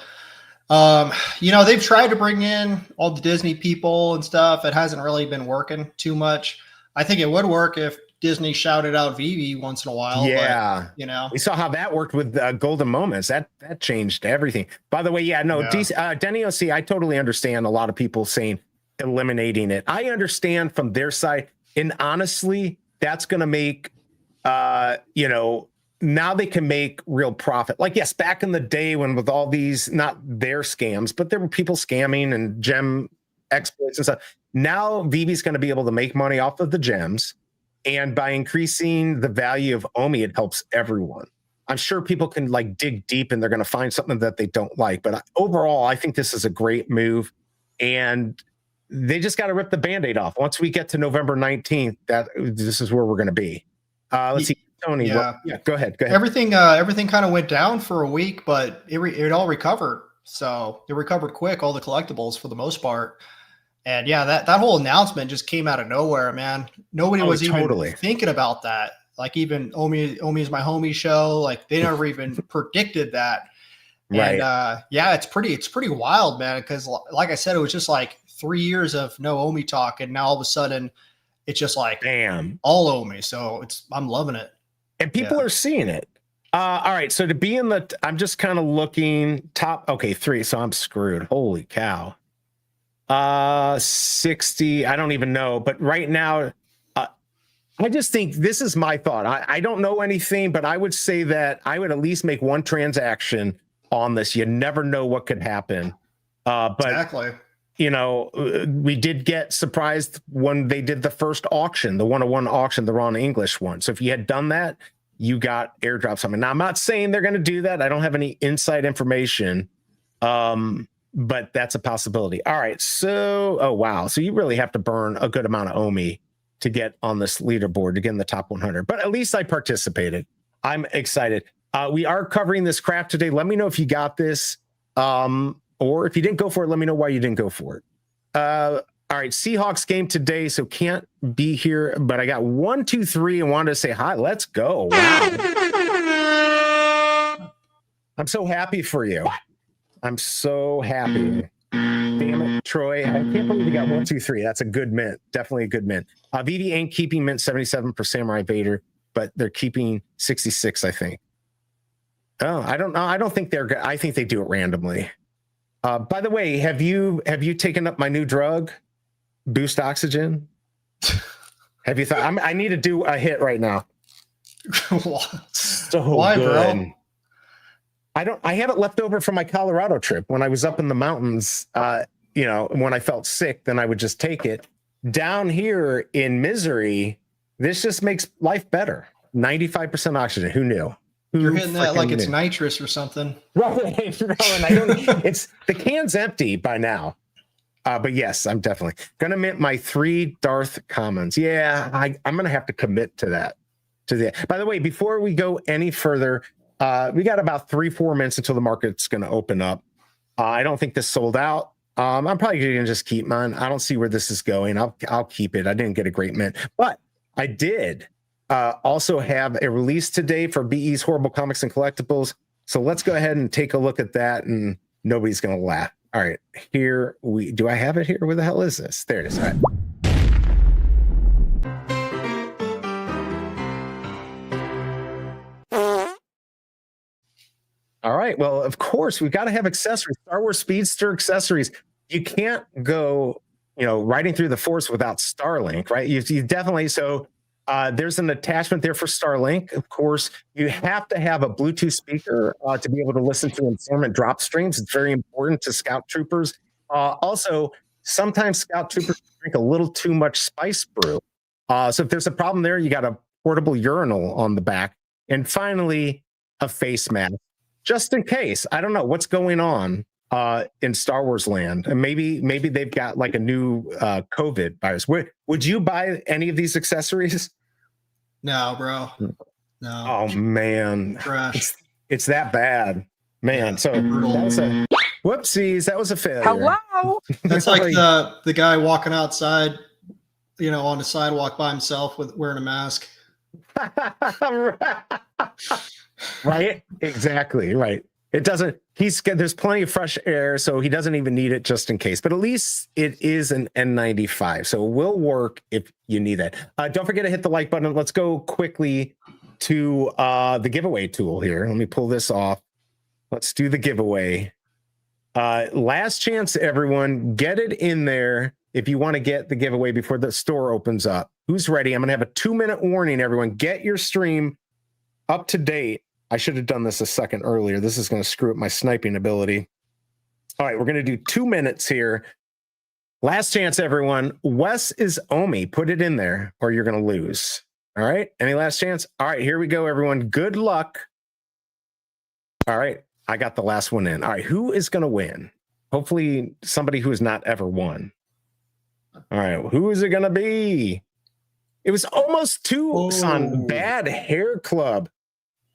They've tried to bring in all the Disney people and stuff. It hasn't really been working too much. I think it would work if Disney shouted out VeVe once in a while. Yeah. But, we saw how that worked with Golden Moments. That changed everything. By the way, Denny OC, I totally understand a lot of people saying eliminating it. I understand from their side. And honestly, that's going to make, now they can make real profit. Like, yes, back in the day when with all these, not their scams, but there were people scamming and gem exploits and stuff. Now VeVe's going to be able to make money off of the gems. And by increasing the value of OMI, it helps everyone. I'm sure people can like dig deep and they're going to find something that they don't like. But overall, I think this is a great move. And they just got to rip the Band-Aid off. Once we get to November 19th, this is where we're going to be. Let's see, Tony. Yeah, go ahead. Everything kind of went down for a week, but it all recovered. So it recovered quick, all the collectibles for the most part. And yeah, that whole announcement just came out of nowhere, man. Nobody was even thinking about that. Like even Omi is my homie show. Like they never even predicted that. Right. And yeah, it's pretty wild, man. Because like I said, it was just like 3 years of no OMI talk, and now all of a sudden, it's just like bam, all OMI. So I'm loving it, and people are seeing it. All right, so to be in the, I'm just kind of looking top. Okay, 3. So I'm screwed. Holy cow. 60. I don't even know, but right now. I just think this is my thought. I don't know anything, but I would say that I would at least make one transaction on this. You never know what could happen. But exactly. You know, we did get surprised when they did the first auction, the 101 auction, the Raw English one. So if you had done that, you got airdrop something. Now, I'm not saying they're going to do that. I don't have any inside information, but that's a possibility. All right. So, oh, wow. So you really have to burn a good amount of OMI to get on this leaderboard, to get in the top 100. But at least I participated. I'm excited. We are covering this craft today. Let me know if you got this. Or if you didn't go for it, let me know why you didn't go for it. All right, Seahawks game today, so can't be here, but I got 1, 2, 3 and wanted to say hi. Let's go. Wow. I'm so happy for you. I'm so happy. Damn it, Troy. I can't believe you got 1, 2, 3. That's a good mint. Definitely a good mint. VeVe ain't keeping mint 77 for Samurai Vader, but they're keeping 66, I think. Oh, I don't know. I don't think they're, I think they do it randomly. By the way, have you taken up my new drug, Boost Oxygen? Have you thought I need to do a hit right now? So why, good. bro? I have it left over from my Colorado trip when I was up in the mountains. You know, when I felt sick, then I would just take it. Down here in misery, this just makes life better. 95% oxygen. Who knew? You're hitting that like it's nitrous or something. Right. No, and I don't, it's the can's empty by now. But yes, I'm definitely gonna mint my 3 Darth commons. Yeah, I'm gonna have to commit to that. By the way, before we go any further, we got about 3-4 minutes until the market's gonna open up. I don't think this sold out. I'm probably gonna just keep mine. I don't see where this is going. I'll keep it. I didn't get a great mint, but I did. Also have a release today for BE's Horrible Comics and Collectibles. So let's go ahead and take a look at that, and nobody's going to laugh. All right, here do I have it here? Where the hell is this? There it is. All right. All right. Well, of course, we've got to have accessories. Star Wars Speedster accessories. You can't go, riding through the Force without Starlink, right? You definitely so. There's an attachment there for Starlink. Of course, you have to have a Bluetooth speaker to be able to listen to Informmint drop streams. It's very important to Scout Troopers. Also, sometimes Scout Troopers drink a little too much spice brew. So if there's a problem there, you got a portable urinal on the back. And finally, a face mask, just in case. I don't know what's going on in Star Wars land. And maybe they've got like a new COVID virus. Would you buy any of these accessories? No, bro. No. Oh man, trash. It's that bad, man. So that was whoopsies. That was a failure. Hello. That's like the guy walking outside, on the sidewalk by himself with wearing a mask. Right. Exactly. Right. It doesn't. There's plenty of fresh air, so he doesn't even need it just in case. But at least it is an N95, so it will work if you need that. Don't forget to hit the like button. Let's go quickly to the giveaway tool here. Let me pull this off. Let's do the giveaway. Last chance, everyone. Get it in there if you want to get the giveaway before the store opens up. Who's ready? I'm going to have a 2-minute warning, everyone. Get your stream up to date. I should have done this a second earlier. This is going to screw up my sniping ability. All right, we're going to do 2 minutes here. Last chance, everyone. Wes is Omi. Put it in there or you're going to lose. All right. Any last chance? All right, here we go, everyone. Good luck. All right. I got the last one in. All right. Who is going to win? Hopefully somebody who has not ever won. All right. Who is it going to be? It was almost two, son. Bad Hair Club.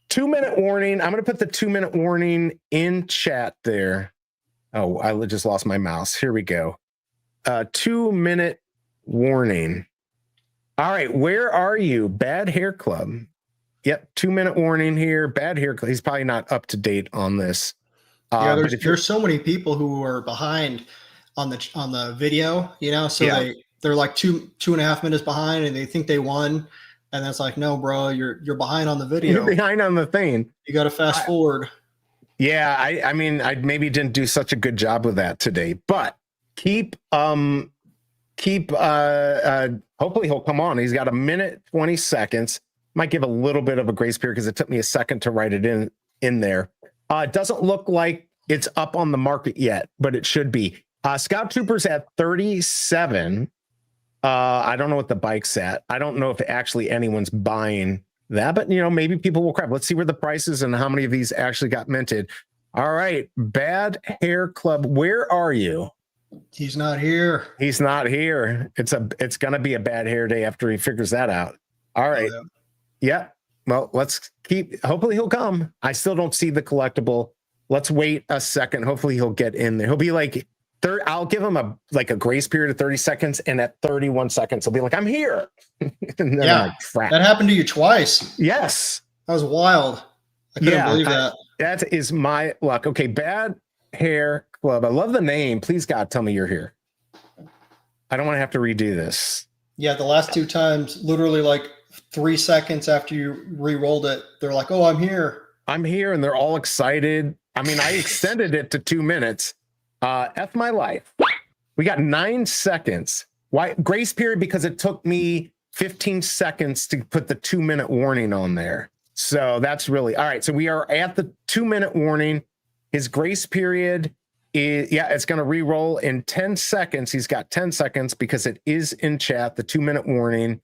2 minute warning. I'm going to put the 2 minute warning in chat there. Oh, I just lost my mouse. Here we go. 2 minute warning. All right. Where are you? Bad Hair Club. Yep. 2 minute warning here. Bad Hair Club. He's probably not up to date on this. Yeah, there's so many people who are behind on the video, you know, so they're like two and a half minutes behind and they think they won. And that's like, no, bro, you're behind on the video. You're behind on the thing. You got to fast forward. Yeah, I mean, I maybe didn't do such a good job with that today, but keep hopefully he'll come on. He's got 1 minute 20 seconds. Might give a little bit of a grace period because it took me a second to write it in there. It doesn't look like it's up on the market yet, but it should be. Scout Trooper's at 37. I don't know what the bike's at. I don't know if actually anyone's buying that, but you know, maybe people will grab. Let's see where the price is and how many of these actually got minted. All right, Bad Hair Club, where are you? He's not here. He's not here. It's gonna be a bad hair day after he figures that out. All right. Yeah. Well, let's keep. Hopefully he'll come. I still don't see the collectible. Let's wait a second. Hopefully he'll get in there. He'll be like, I'll give him a grace period of 30 seconds, and at 31 seconds, he'll be like, I'm here. Yeah, like, that happened to you twice. Yes. That was wild. I couldn't believe that. That is my luck. Okay, Bad Hair Club. I love the name. Please, God, tell me you're here. I don't want to have to redo this. Yeah, the last two times, literally like 3 seconds after you re-rolled it, they're like, oh, I'm here. I'm here, and they're all excited. I mean, I extended it to 2 minutes. F my life. We got 9 seconds. Why grace period? Because it took me 15 seconds to put the 2 minute warning on there. So that's really all right. So we are at the 2 minute warning. His grace period is, it's going to re-roll in 10 seconds. He's got 10 seconds because it is in chat, the 2 minute warning.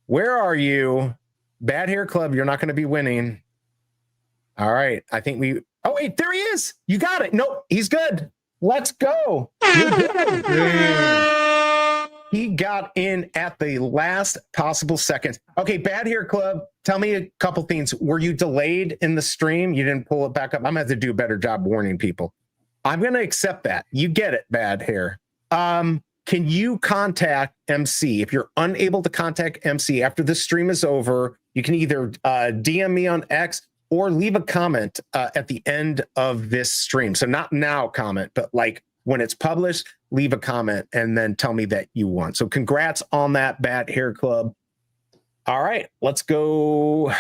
Where are you? Bad Hair Club, you're not going to be winning. All right. I think oh, wait, there he is. You got it. Nope, he's good. Let's go. He got in at the last possible second. Okay, Bad Hair Club, tell me a couple things. Were you delayed in the stream? You didn't pull it back up? I'm going to have to do a better job warning people. I'm going to accept that. You get it, Bad Hair. Can you contact MC? If you're unable to contact MC after this stream is over, you can either DM me on X or leave a comment at the end of this stream. So not now comment, but like when it's published, leave a comment and then tell me that you won. So congrats on that, Bad Hair Club. All right, let's go.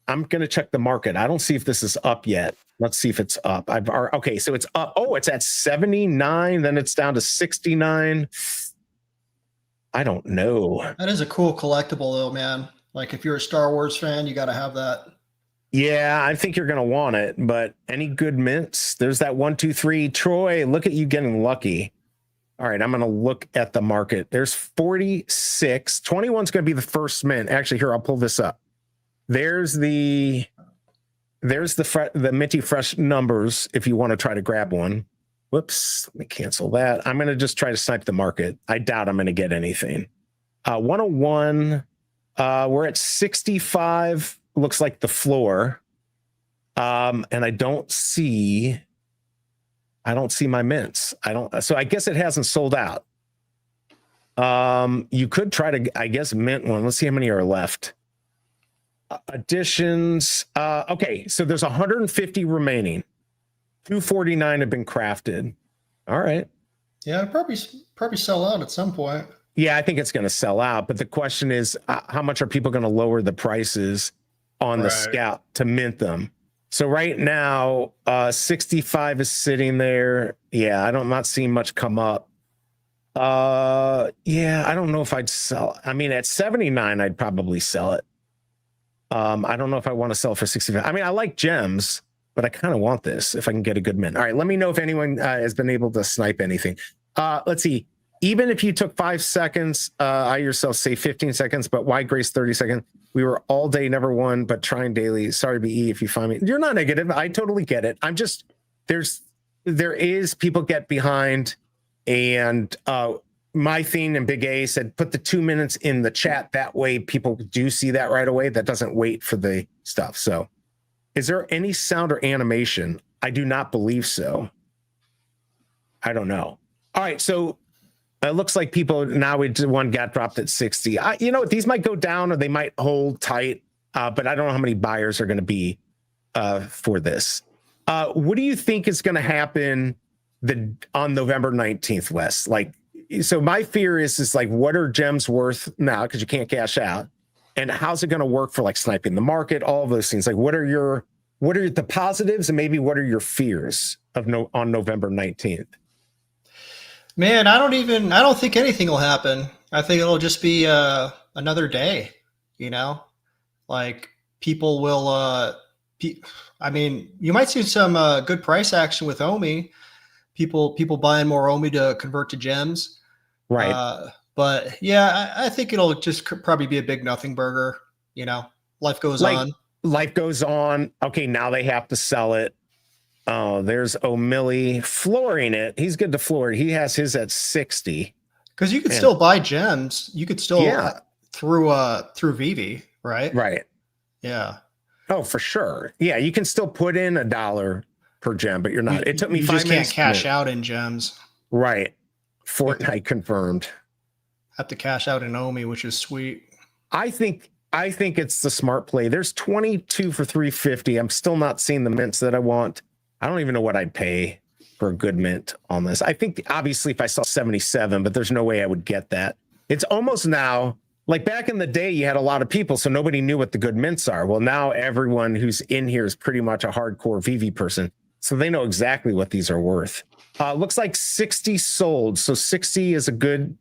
I'm going to check the market. I don't see if this is up yet. Let's see if it's up. Okay, so it's up. Oh, it's at 79. Then it's down to 69. I don't know. That is a cool collectible though, man. Like if you're a Star Wars fan, you got to have that. Yeah, I think you're going to want it, but any good mints? There's that 1, 2, 3. Troy, look at you getting lucky. All right, I'm going to look at the market. There's 46. 21's going to be the first mint. Actually, here, I'll pull this up. There's the minty fresh numbers if you want to try to grab one. Whoops, let me cancel that. I'm going to just try to snipe the market. I doubt I'm going to get anything. 101, we're at 65. Looks like the floor. And I don't see my mints. So I guess it hasn't sold out. You could try to, I guess, mint one. Let's see how many are left. Additions. Okay, so there's 150 remaining. 249 have been crafted. All right. Yeah, probably sell out at some point. Yeah, I think it's going to sell out. But the question is, how much are people going to lower the prices on the Scout to mint them? So right now, 65 is sitting there. Yeah, I'm not seeing much come up. Yeah, I don't know if I'd sell. I mean, at 79, I'd probably sell it. I don't know if I want to sell for 65. I mean, I like gems, but I kind of want this if I can get a good mint. All right, let me know if anyone has been able to snipe anything. Let's see. Even if you took 5 seconds, I yourself say 15 seconds, but why Grace 30 seconds? We were all day, never won, but trying daily. Sorry, BE, if you find me. You're not negative. I totally get it. I'm just, there is people get behind, and my thing and Big A said, put the 2 minutes in the chat. That way people do see that right away. That doesn't wait for the stuff. So is there any sound or animation? I do not believe so. I don't know. All right. So it looks like people now, one got dropped at 60. You know, these might go down or they might hold tight, but I don't know how many buyers are going to be for this. What do you think is going to happen on November 19th, Wes? Like, so my fear is like, what are gems worth now? Because you can't cash out. And how's it going to work for like sniping the market? All of those things. Like, what are the positives, and maybe what are your fears on November 19th? Man, I don't think anything will happen. I think it'll just be another day, you know, like people will, I mean, you might see some good price action with OMI, people buying more OMI to convert to gems. Right. But yeah, I think it'll just probably be a big nothing burger. You know, life goes on. Life goes on. Okay, now they have to sell it. Oh, there's O'Milly flooring it. He's good to floor it. He has his at 60. Because you could still buy gems. You could still through VeVe, right? Right. Yeah. Oh, for sure. Yeah, you can still put in $1 per gem, but you're not. It took me 5 minutes. You just can't cash out in gems. Right. Fortnite confirmed. Have to cash out in OMI, which is sweet. I think it's the smart play. There's 22 for 350. I'm still not seeing the mints that I want. I don't even know what I'd pay for a good mint on this. I think obviously if I saw 77, but there's no way I would get that. It's almost now, like back in the day, you had a lot of people, so nobody knew what the good mints are. Well, now everyone who's in here is pretty much a hardcore VeVe person, so they know exactly what these are worth. Looks like 60 sold, so 60 is a good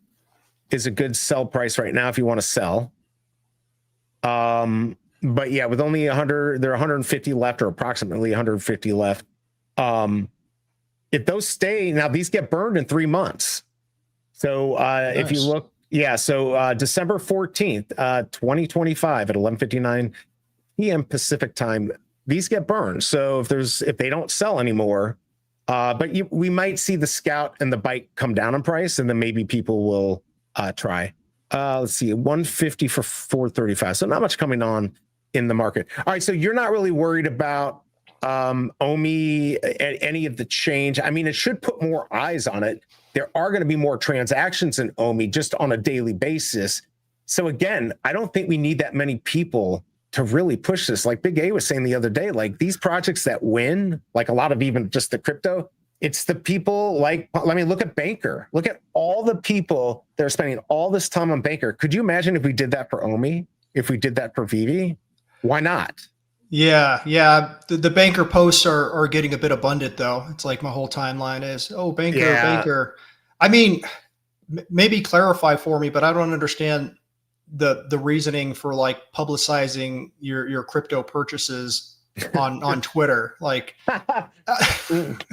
sell price right now if you want to sell. But yeah, with only 100, there are 150 left, or approximately 150 left. If those stay, now these get burned in 3 months. So nice. If you look, so December 14th, 2025 at 11:59 p.m. Pacific time, these get burned. So if they don't sell anymore, but we might see the Scout and the Bike come down in price, and then maybe people will try. Let's see, 150 for 435. So not much coming on in the market. All right, so you're not really worried about OMI, any of the change. I mean, it should put more eyes on it. There are going to be more transactions in OMI just on a daily basis. So again, I don't think we need that many people to really push this. Like Big A was saying the other day, like these projects that win, like a lot of even just the crypto, it's the people like, I mean, look at Banker. Look at all the people that are spending all this time on Banker. Could you imagine if we did that for OMI? If we did that for VeVe? Why not? Yeah. The Banker posts are getting a bit abundant though. It's like my whole timeline is, oh, Banker. I mean, maybe clarify for me, but I don't understand the reasoning for like publicizing your crypto purchases on Twitter. Like, and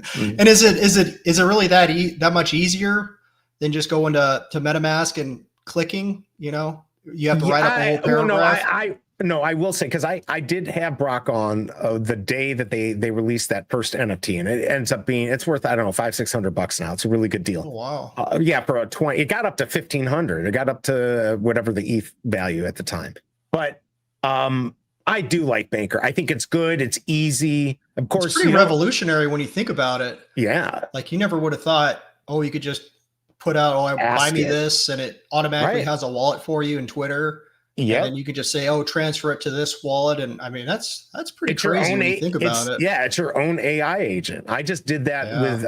is it really that much easier than just going to MetaMask and clicking? You know, you have to write up a whole paragraph. No, I will say, because I did have Brock on the day that they released that first NFT, and it ends up being, it's worth, I don't know, $500-600 now. It's a really good deal. Oh, wow. Yeah, for a 20, it got up to 1,500. It got up to whatever the ETH value at the time. But I do like Banker. I think it's good. It's easy. Of course, it's pretty revolutionary when you think about it. Yeah. Like you never would have thought, oh, you could just put out, buy me this, and it automatically has a wallet for you in Twitter. Yeah, and then you could just say, "Oh, transfer it to this wallet,and I mean, that's pretty crazy when you think about it. Yeah, it's your own AI agent. I just did that with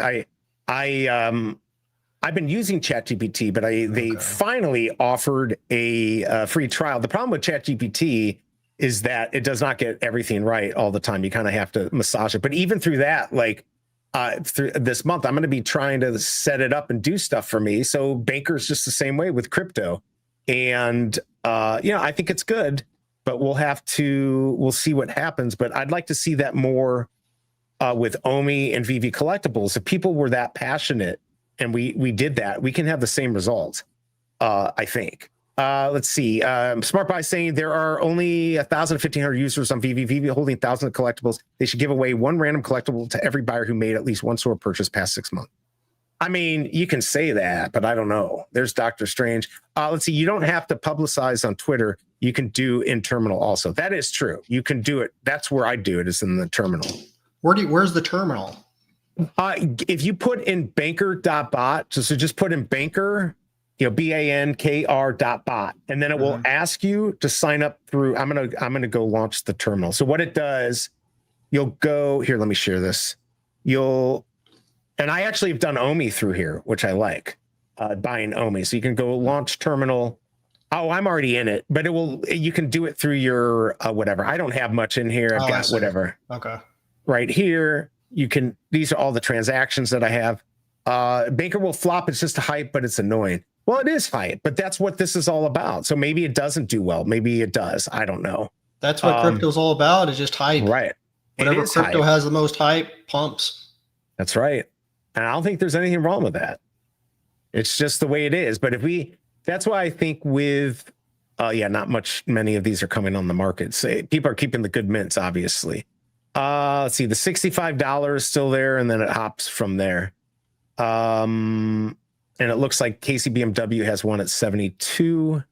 I've been using ChatGPT, but they finally offered a free trial. The problem with ChatGPT is that it does not get everything right all the time. You kind of have to massage it. But even through that, like through this month, I'm going to be trying to set it up and do stuff for me. So Banker's just the same way with crypto. And, I think it's good, but we'll see what happens. But I'd like to see that more with OMI and VeVe Collectibles. If people were that passionate and we did that, we can have the same results, I think. Let's see. Smart Buy saying there are only 1,500 users on VeVe. VeVe holding thousands of collectibles. They should give away one random collectible to every buyer who made at least one store purchase past 6 months. I mean, you can say that, but I don't know. There's Dr. Strange. Let's see. You don't have to publicize on Twitter. You can do in terminal also. That is true. You can do it. That's where I do it, is in the terminal. Where's the terminal? If you put in banker.bot, so just put in banker, BANKR.bot, and then it will ask you to sign up through. I'm gonna go launch the terminal. So what it does, you'll go here. Let me share this. And I actually have done OMI through here, which I like, buying OMI. So you can go launch terminal. Oh, I'm already in it, but you can do it through your whatever. I don't have much in here. I've got whatever. Okay. Right here, these are all the transactions that I have. Banker will flop. It's just a hype, but it's annoying. Well, it is hype, but that's what this is all about. So maybe it doesn't do well. Maybe it does. I don't know. That's what crypto's all about, is just hype. Right. Whatever crypto has the most hype pumps. That's right. And I don't think there's anything wrong with that. It's just the way it is. But that's why I think with, not many of these are coming on the market. So people are keeping the good mints, obviously. Let's see, the $65 is still there, and then it hops from there. And it looks like KCBMW has one at 72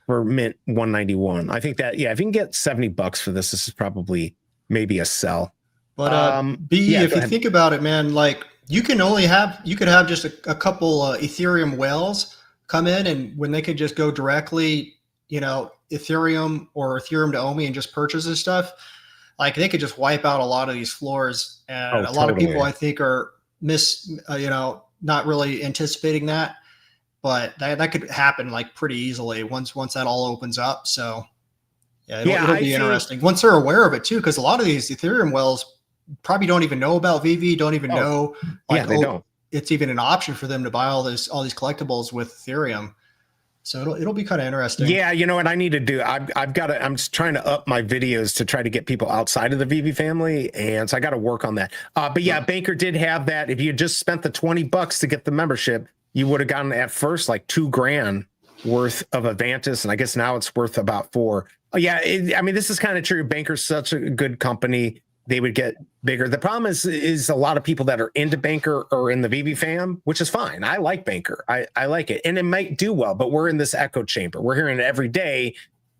for mint 191. I think that, if you can get $70 for this is probably maybe a sell. But if you think about it, man, like you could have just a couple Ethereum whales come in, and when they could just go directly, Ethereum or Ethereum to OMI and just purchase this stuff, like they could just wipe out a lot of these floors. And a lot of people, I think, are not really anticipating that, but that could happen like pretty easily once that all opens up. So it'll be interesting once they're aware of it too, because a lot of these Ethereum whales probably don't even know about VeVe, don't even know they don't. It's even an option for them to buy all these collectibles with Ethereum. So it'll be kind of interesting. Yeah, you know what I need to do? I'm just trying to up my videos to try to get people outside of the VeVe family, and so I got to work on that. But yeah, Banker did have that. If you had just spent the $20 to get the membership, you would have gotten at first like $2,000 worth of Avantis, and I guess now it's worth about $4,000. This is kind of true. Banker's such a good company. They would get bigger. The problem is a lot of people that are into Banker or in the VeVe fam, which is fine. I like Banker. I like it. And it might do well, but we're in this echo chamber. We're hearing it every day.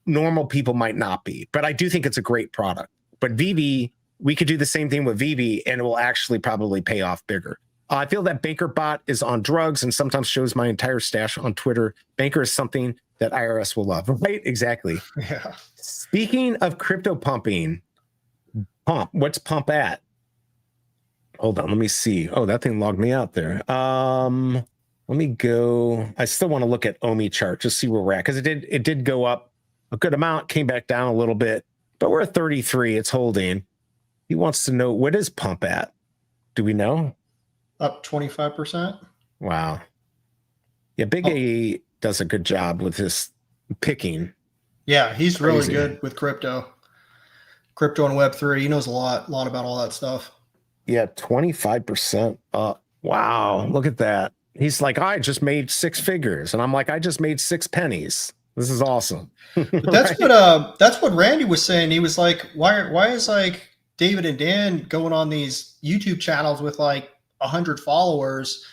Normal people might not be, but I do think it's a great product. But VeVe, we could do the same thing with VeVe and it will actually probably pay off bigger. I feel that Banker bot is on drugs and sometimes shows my entire stash on Twitter. Banker is something that IRS will love. Right? Exactly. Yeah. Speaking of crypto pumping, Pump. What's Pump at? Hold on. Let me see. Oh, that thing logged me out there. Let me go. I still want to look at OMI chart, just see where we're at. Because it did go up a good amount, came back down a little bit, but we're at 33. It's holding. He wants to know, what is Pump at? Do we know? Up 25%. Wow. Yeah, Big A does a good job with his picking. Yeah, he's really good with crypto and Web3. He knows a lot about all that stuff. Yeah, 25% up. Wow, look at that. He's like, I just made 6 figures, and I'm like, I just made 6 pennies. This is awesome. But that's what Randy was saying. He was like, why is like David and Dan going on these YouTube channels with like 100 followers?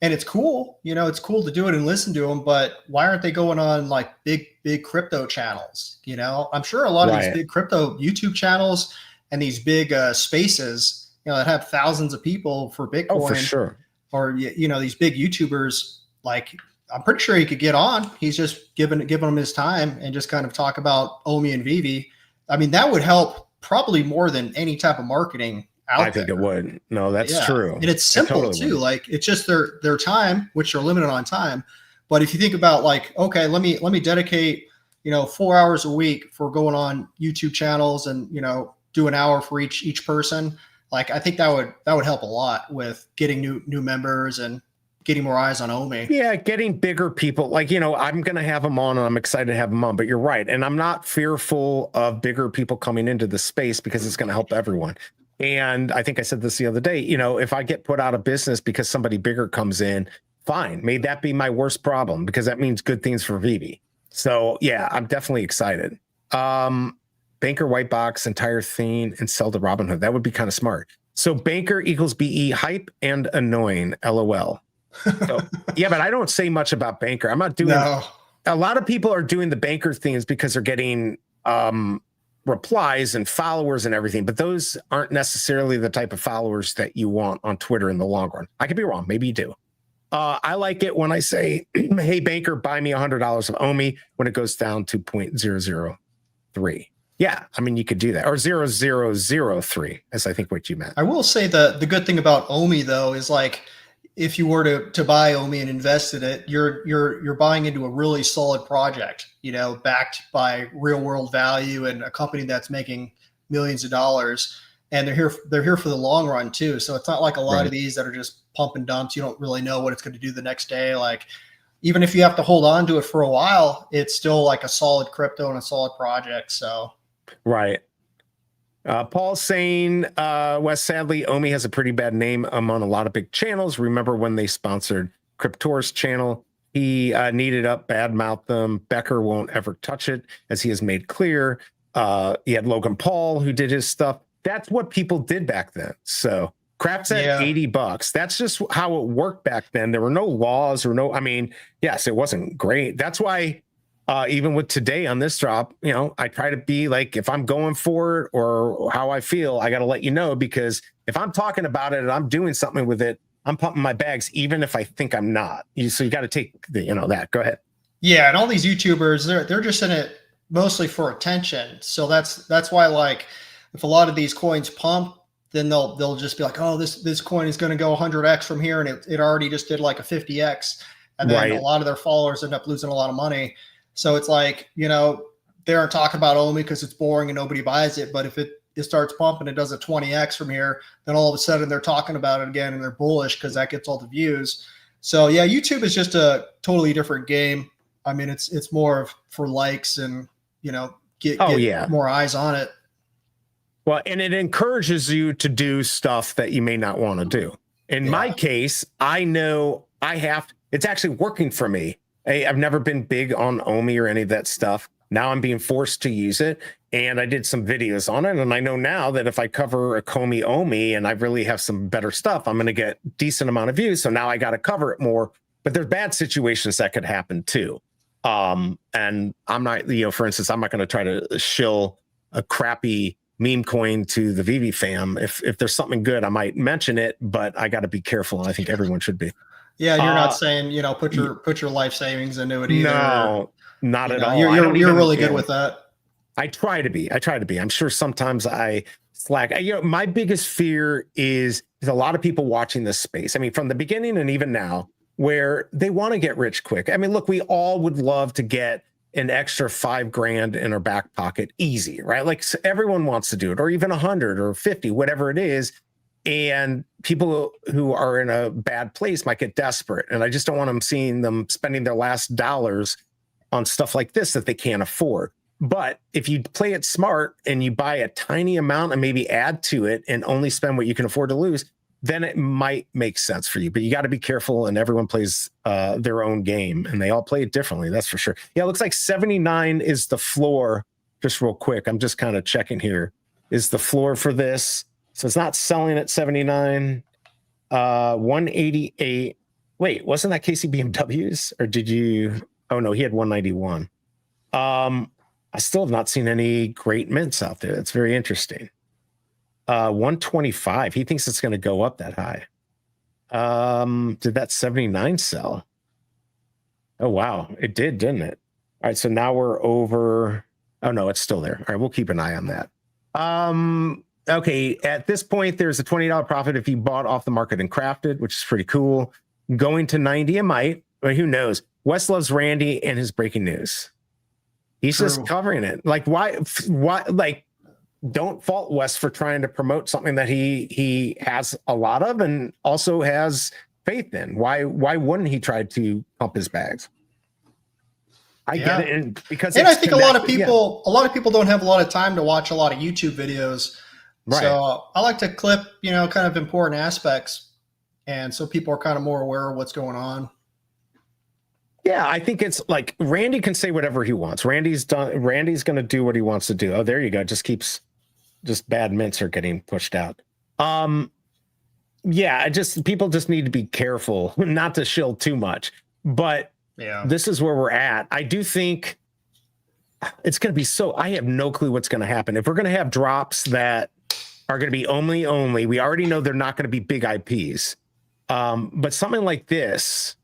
And it's cool, it's cool to do it and listen to them, but why aren't they going on like big crypto channels? I'm sure a lot of these big crypto YouTube channels and these big spaces, that have thousands of people for Bitcoin. Oh, for sure. Or, these big YouTubers, like, I'm pretty sure he could get on. He's just giving them his time and just kind of talk about OMI and VeVe. I mean, that would help probably more than any type of marketing. I think it would. No, that's true. And it's simple too. Like, it's just their time, which are limited on time. But if you think about like, okay, let me dedicate, 4 hours a week for going on YouTube channels and, do an hour for each person. Like, I think that would help a lot with getting new members and getting more eyes on OMI. Yeah, getting bigger people. Like, I'm going to have them on and I'm excited to have them on, but you're right. And I'm not fearful of bigger people coming into the space because it's going to help everyone. And I think I said this the other day, if I get put out of business because somebody bigger comes in, fine. May that be my worst problem because that means good things for VeVe. So yeah, I'm definitely excited. Banker white box, entire thing, and sell to Robinhood. That would be kind of smart. So banker equals BE, hype and annoying, LOL. So, yeah, but I don't say much about banker. I'm not doing a lot of people are doing the banker things because they're getting replies and followers and everything, but those aren't necessarily the type of followers that you want on Twitter in the long run. I could be wrong. Maybe you do. I like it when I say, hey, banker, buy me $100 of OMI when it goes down to 0.003. Yeah, I mean, you could do that. Or 0.0003, as I think what you meant. I will say the good thing about OMI, though, is like, if you were to buy OMI and invest in it, you're buying into a really solid project, backed by real world value and a company that's making millions of dollars. And they're here for the long run too. So it's not like a lot of these that are just pump and dumps. You don't really know what it's going to do the next day. Like, even if you have to hold on to it for a while, it's still like a solid crypto and a solid project. So, right. Paul's saying, Wes, sadly, OMI has a pretty bad name among a lot of big channels. Remember when they sponsored Cryptor's channel? He needed up, badmouthed them. Becker won't ever touch it, as he has made clear. He had Logan Paul, who did his stuff. That's what people did back then. So crap's at $80. That's just how it worked back then. There were no laws or yes, it wasn't great. That's why even with today on this drop, I try to be like, if I'm going for it or how I feel, I got to let you know, because if I'm talking about it and I'm doing something with it, I'm pumping my bags, even if I think I'm not. So you got to take that. Go ahead. Yeah. And all these YouTubers, they're just in it mostly for attention. So that's why, like, if a lot of these coins pump, then they'll just be like, oh, this coin is going to go 100x from here, and it already just did like a 50x, and then a lot of their followers end up losing a lot of money. So it's like, they aren't talking about OMI because it's boring and nobody buys it. But if it starts pumping, it does a 20x from here, then all of a sudden they're talking about it again and they're bullish because that gets all the views. So yeah, YouTube is just a totally different game. I mean, it's more for likes and get more eyes on it. Well, and it encourages you to do stuff that you may not want to do. In my case, I know it's actually working for me. I've never been big on OMI or any of that stuff. Now I'm being forced to use it. And I did some videos on it. And I know now that if I cover Ecomi OMI and I really have some better stuff, I'm going to get decent amount of views. So now I got to cover it more. But there's bad situations that could happen too. And I'm not, for instance, I'm not going to try to shill a crappy meme coin to the VeVe fam. If there's something good, I might mention it, but I got to be careful. And I think everyone should be. Yeah, you're not saying, put your life savings into it either. No, not at all. You're really good with that. I try to be. I'm sure sometimes I slack. My biggest fear is a lot of people watching this space. I mean, from the beginning and even now, where they want to get rich quick. I mean, look, we all would love to get an extra $5,000 in our back pocket easy, right? Like, everyone wants to do it, or even 100 or 50, whatever it is. And people who are in a bad place might get desperate. And I just don't want them seeing them spending their last dollars on stuff like this that they can't afford. But if you play it smart and you buy a tiny amount and maybe add to it and only spend what you can afford to lose, then it might make sense for you. But you got to be careful, and everyone plays their own game, and they all play it differently. That's for sure. Yeah, it looks like 79 is the floor. Just real quick, I'm just kind of checking here. Is the floor for this? So it's not selling at 79. 188. Wait, wasn't that Casey BMWs? Or did you? Oh no, he had 191. I still have not seen any great mints out there. That's very interesting. 125. He thinks it's going to go up that high. Did that 79 sell? Oh wow, it did, didn't it? All right, so now we're over. Oh no, it's still there. All right, we'll keep an eye on that. Okay, at this point, there's a $20 profit if you bought off the market and crafted, which is pretty cool. Going to 90, it might, but who knows? Wes loves Randy and his breaking news. He's just covering it. Like, why? Like, don't fault Wes for trying to promote something that he has a lot of, and also has faith in. Why wouldn't he try to pump his bags? I get it, and because I think a lot of yeah. people don't have a lot of time to watch a lot of YouTube videos. Right. So I like to clip, kind of important aspects, and so people are kind of more aware of what's going on. Yeah, I think it's like Randy can say whatever he wants. Randy's going to do what he wants to do. Oh, there you go. Just bad mints are getting pushed out. Yeah, people just need to be careful not to shill too much. But yeah, this is where we're at. I do think it's going to be I have no clue what's going to happen. If we're going to have drops that are going to be only, we already know they're not going to be big IPs. But something like this,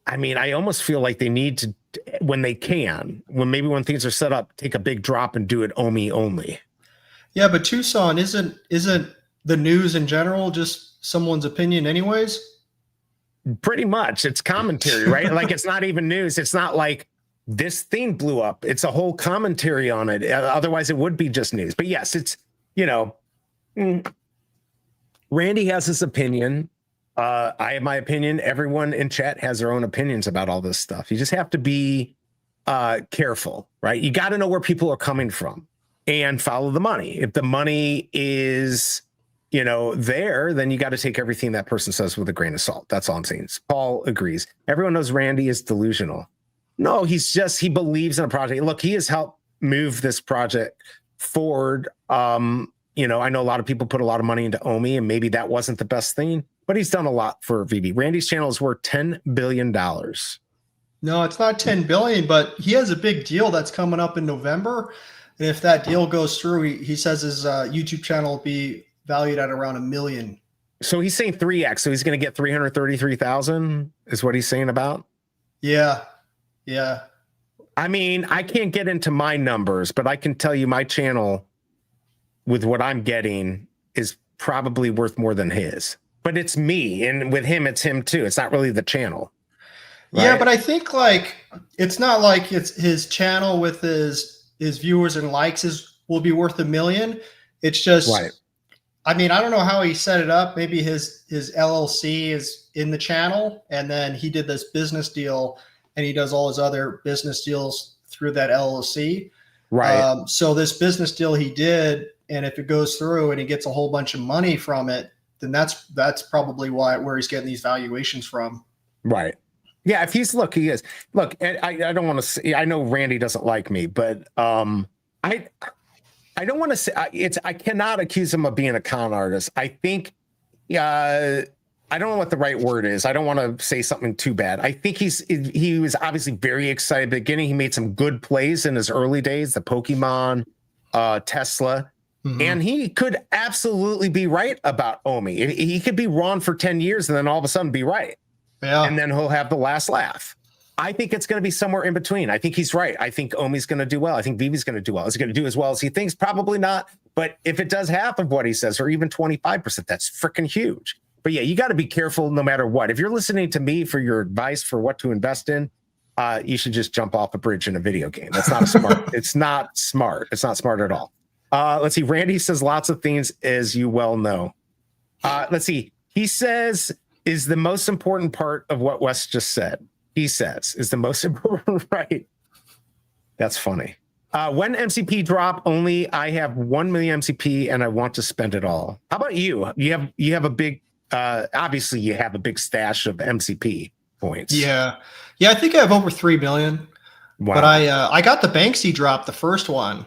I mean, I almost feel like they need to, when things are set up, take a big drop and do it OMI only. Yeah, but Tucson isn't the news in general just someone's opinion anyways? Pretty much. It's commentary, right? Like, it's not even news. It's not like this thing blew up. It's a whole commentary on it. Otherwise, it would be just news. But yes, it's, Randy has his opinion. I have my opinion. Everyone in chat has their own opinions about all this stuff. You just have to be careful, right? You got to know where people are coming from and follow the money. If the money is, there, then you got to take everything that person says with a grain of salt. That's all I'm saying. Paul agrees. Everyone knows Randy is delusional. No, he believes in a project. Look, he has helped move this project forward. I know a lot of people put a lot of money into OMI, and maybe that wasn't the best thing. But he's done a lot for VeVe. Randy's channel is worth $10 billion. No, it's not 10 billion, but he has a big deal that's coming up in November. And if that deal goes through, he says his YouTube channel will be valued at around $1 million. So he's saying 3x. So he's going to get 333,000 is what he's saying about? Yeah. Yeah. I mean, I can't get into my numbers, but I can tell you my channel with what I'm getting is probably worth more than his. But it's me, and with him, it's him too. It's not really the channel. Right? Yeah, but I think it's not like it's his channel with his viewers and likes will be worth $1 million. It's just, right. I mean, I don't know how he set it up. Maybe his LLC is in the channel, and then he did this business deal, and he does all his other business deals through that LLC. Right. So this business deal he did, and if it goes through and he gets a whole bunch of money from it, then that's probably where he's getting these valuations from. Right. Yeah. If he is. Look, I don't want to say, I know Randy doesn't like me, but I don't want to say I cannot accuse him of being a con artist. I think, I don't know what the right word is. I don't want to say something too bad. I think he was obviously very excited at the beginning. He made some good plays in his early days, the Pokemon, Tesla. Mm-hmm. And he could absolutely be right about OMI. He could be wrong for 10 years and then all of a sudden be right. Yeah. And then he'll have the last laugh. I think it's going to be somewhere in between. I think he's right. I think OMI's going to do well. I think VeVe's going to do well. Is it going to do as well as he thinks? Probably not. But if it does half of what he says, or even 25%, that's freaking huge. But yeah, you got to be careful no matter what. If you're listening to me for your advice for what to invest in, you should just jump off a bridge in a video game. That's not smart. It's not smart. It's not smart at all. Let's see. Randy says lots of things, as you well know. Let's see. He says is the most important part of what Wes just said. He says is the most important, right? That's funny. When MCP drop, only I have 1 million MCP and I want to spend it all. How about you? You have a big, obviously you have a big stash of MCP points. Yeah. I think I have over 3 million. Wow. But I got the Banksy drop, the first one.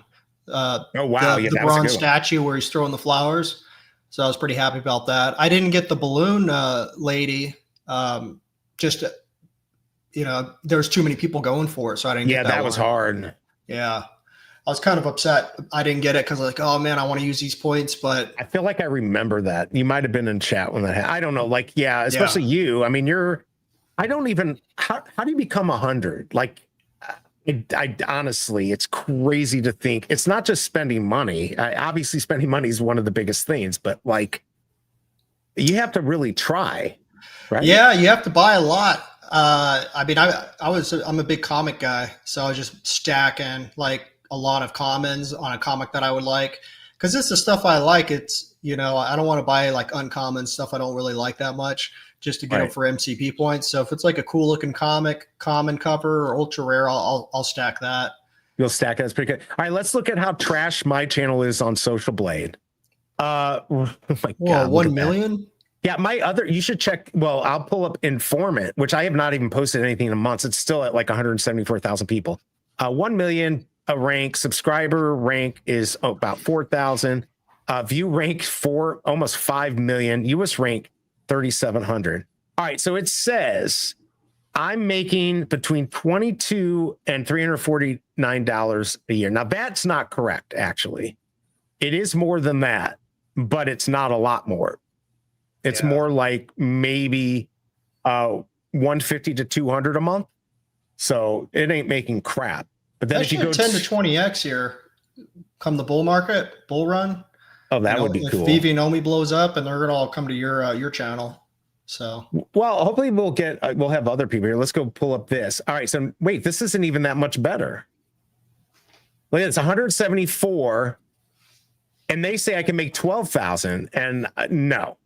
Oh wow! The bronze statue where he's throwing the flowers. So I was pretty happy about that. I didn't get the balloon lady. There's too many people going for it, so I didn't get that. Yeah, that was hard. Yeah, I was kind of upset I didn't get it because like, oh man, I want to use these points, but I feel like I remember that. You might have been in chat when that happened. I don't know. Like, yeah, especially you. I mean, I don't even. How do you become 100? Like. I honestly, it's crazy to think it's not just spending money. Obviously, spending money is one of the biggest things, but like you have to really try, right? Yeah, you have to buy a lot. I mean, I'm a big comic guy, so I was just stacking like a lot of commons on a comic that I would like. because it's the stuff I like. It's, you know, I don't want to buy like uncommon stuff I don't really like that much just to get them for MCP points. So if it's like a cool looking comic, common cover or ultra rare, I'll stack that. You'll stack it. That's pretty good. All right, let's look at how trash my channel is on Social Blade. Oh my God, 1 million. Yeah, my other, you should check. Well, I'll pull up Informmint, which I have not even posted anything in months. It's still at like 174,000 people. 1 million a rank. Subscriber rank is about 4,000. View rank almost 5 million. US rank 3,700. All right, so it says I'm making between $22 and $349 a year. Now that's not correct, actually. It is more than that, but it's not a lot more. It's more like maybe 150 to 200 a month. So it ain't making crap. But then if you go 10 to 20x here, come the bull run. Oh, that would be cool. If VeVe and OMI blows up, and they're gonna all come to your channel. So well, hopefully we'll have other people here. Let's go pull up this. All right. So wait, this isn't even that much better. Look, it's 174, and they say I can make 12,000, and no.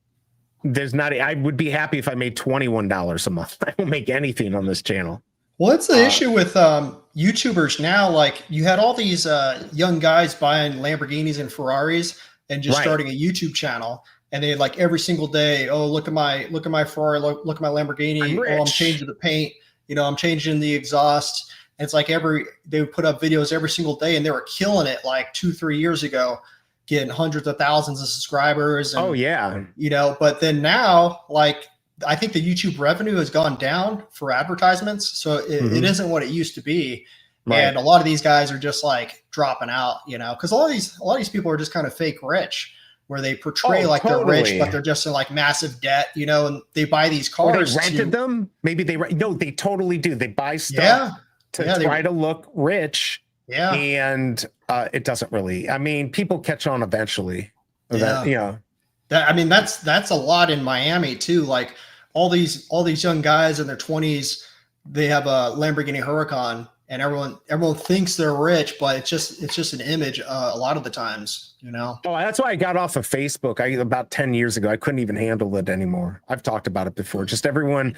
There's not. I would be happy if I made $21 a month. I don't make anything on this channel. What's the issue with YouTubers now? Like you had all these young guys buying Lamborghinis and Ferraris and just starting a YouTube channel, and they like every single day, oh look at my Ferrari, look at my Lamborghini. I'm changing the paint. You know, I'm changing the exhaust. And it's like they would put up videos every single day, and they were killing it like 2-3 years ago, getting hundreds of thousands of subscribers. And, oh yeah. You know, but then now, like, I think the YouTube revenue has gone down for advertisements. So it isn't what it used to be. Right. And a lot of these guys are just like dropping out, you know, because a lot of these people are just kind of fake rich, where they portray they're rich, but they're just in like massive debt, you know, and they buy these cars. Or they rented them. Maybe they totally do. They buy stuff to try to look rich. Yeah. And it doesn't really, I mean, people catch on eventually. I mean, that's a lot in Miami too. Like all these young guys in their 20s, they have a Lamborghini Huracan, and everyone thinks they're rich, but it's just an image a lot of the times, you know. Oh, that's why I got off of Facebook. About 10 years ago, I couldn't even handle it anymore. I've talked about it before. Just everyone,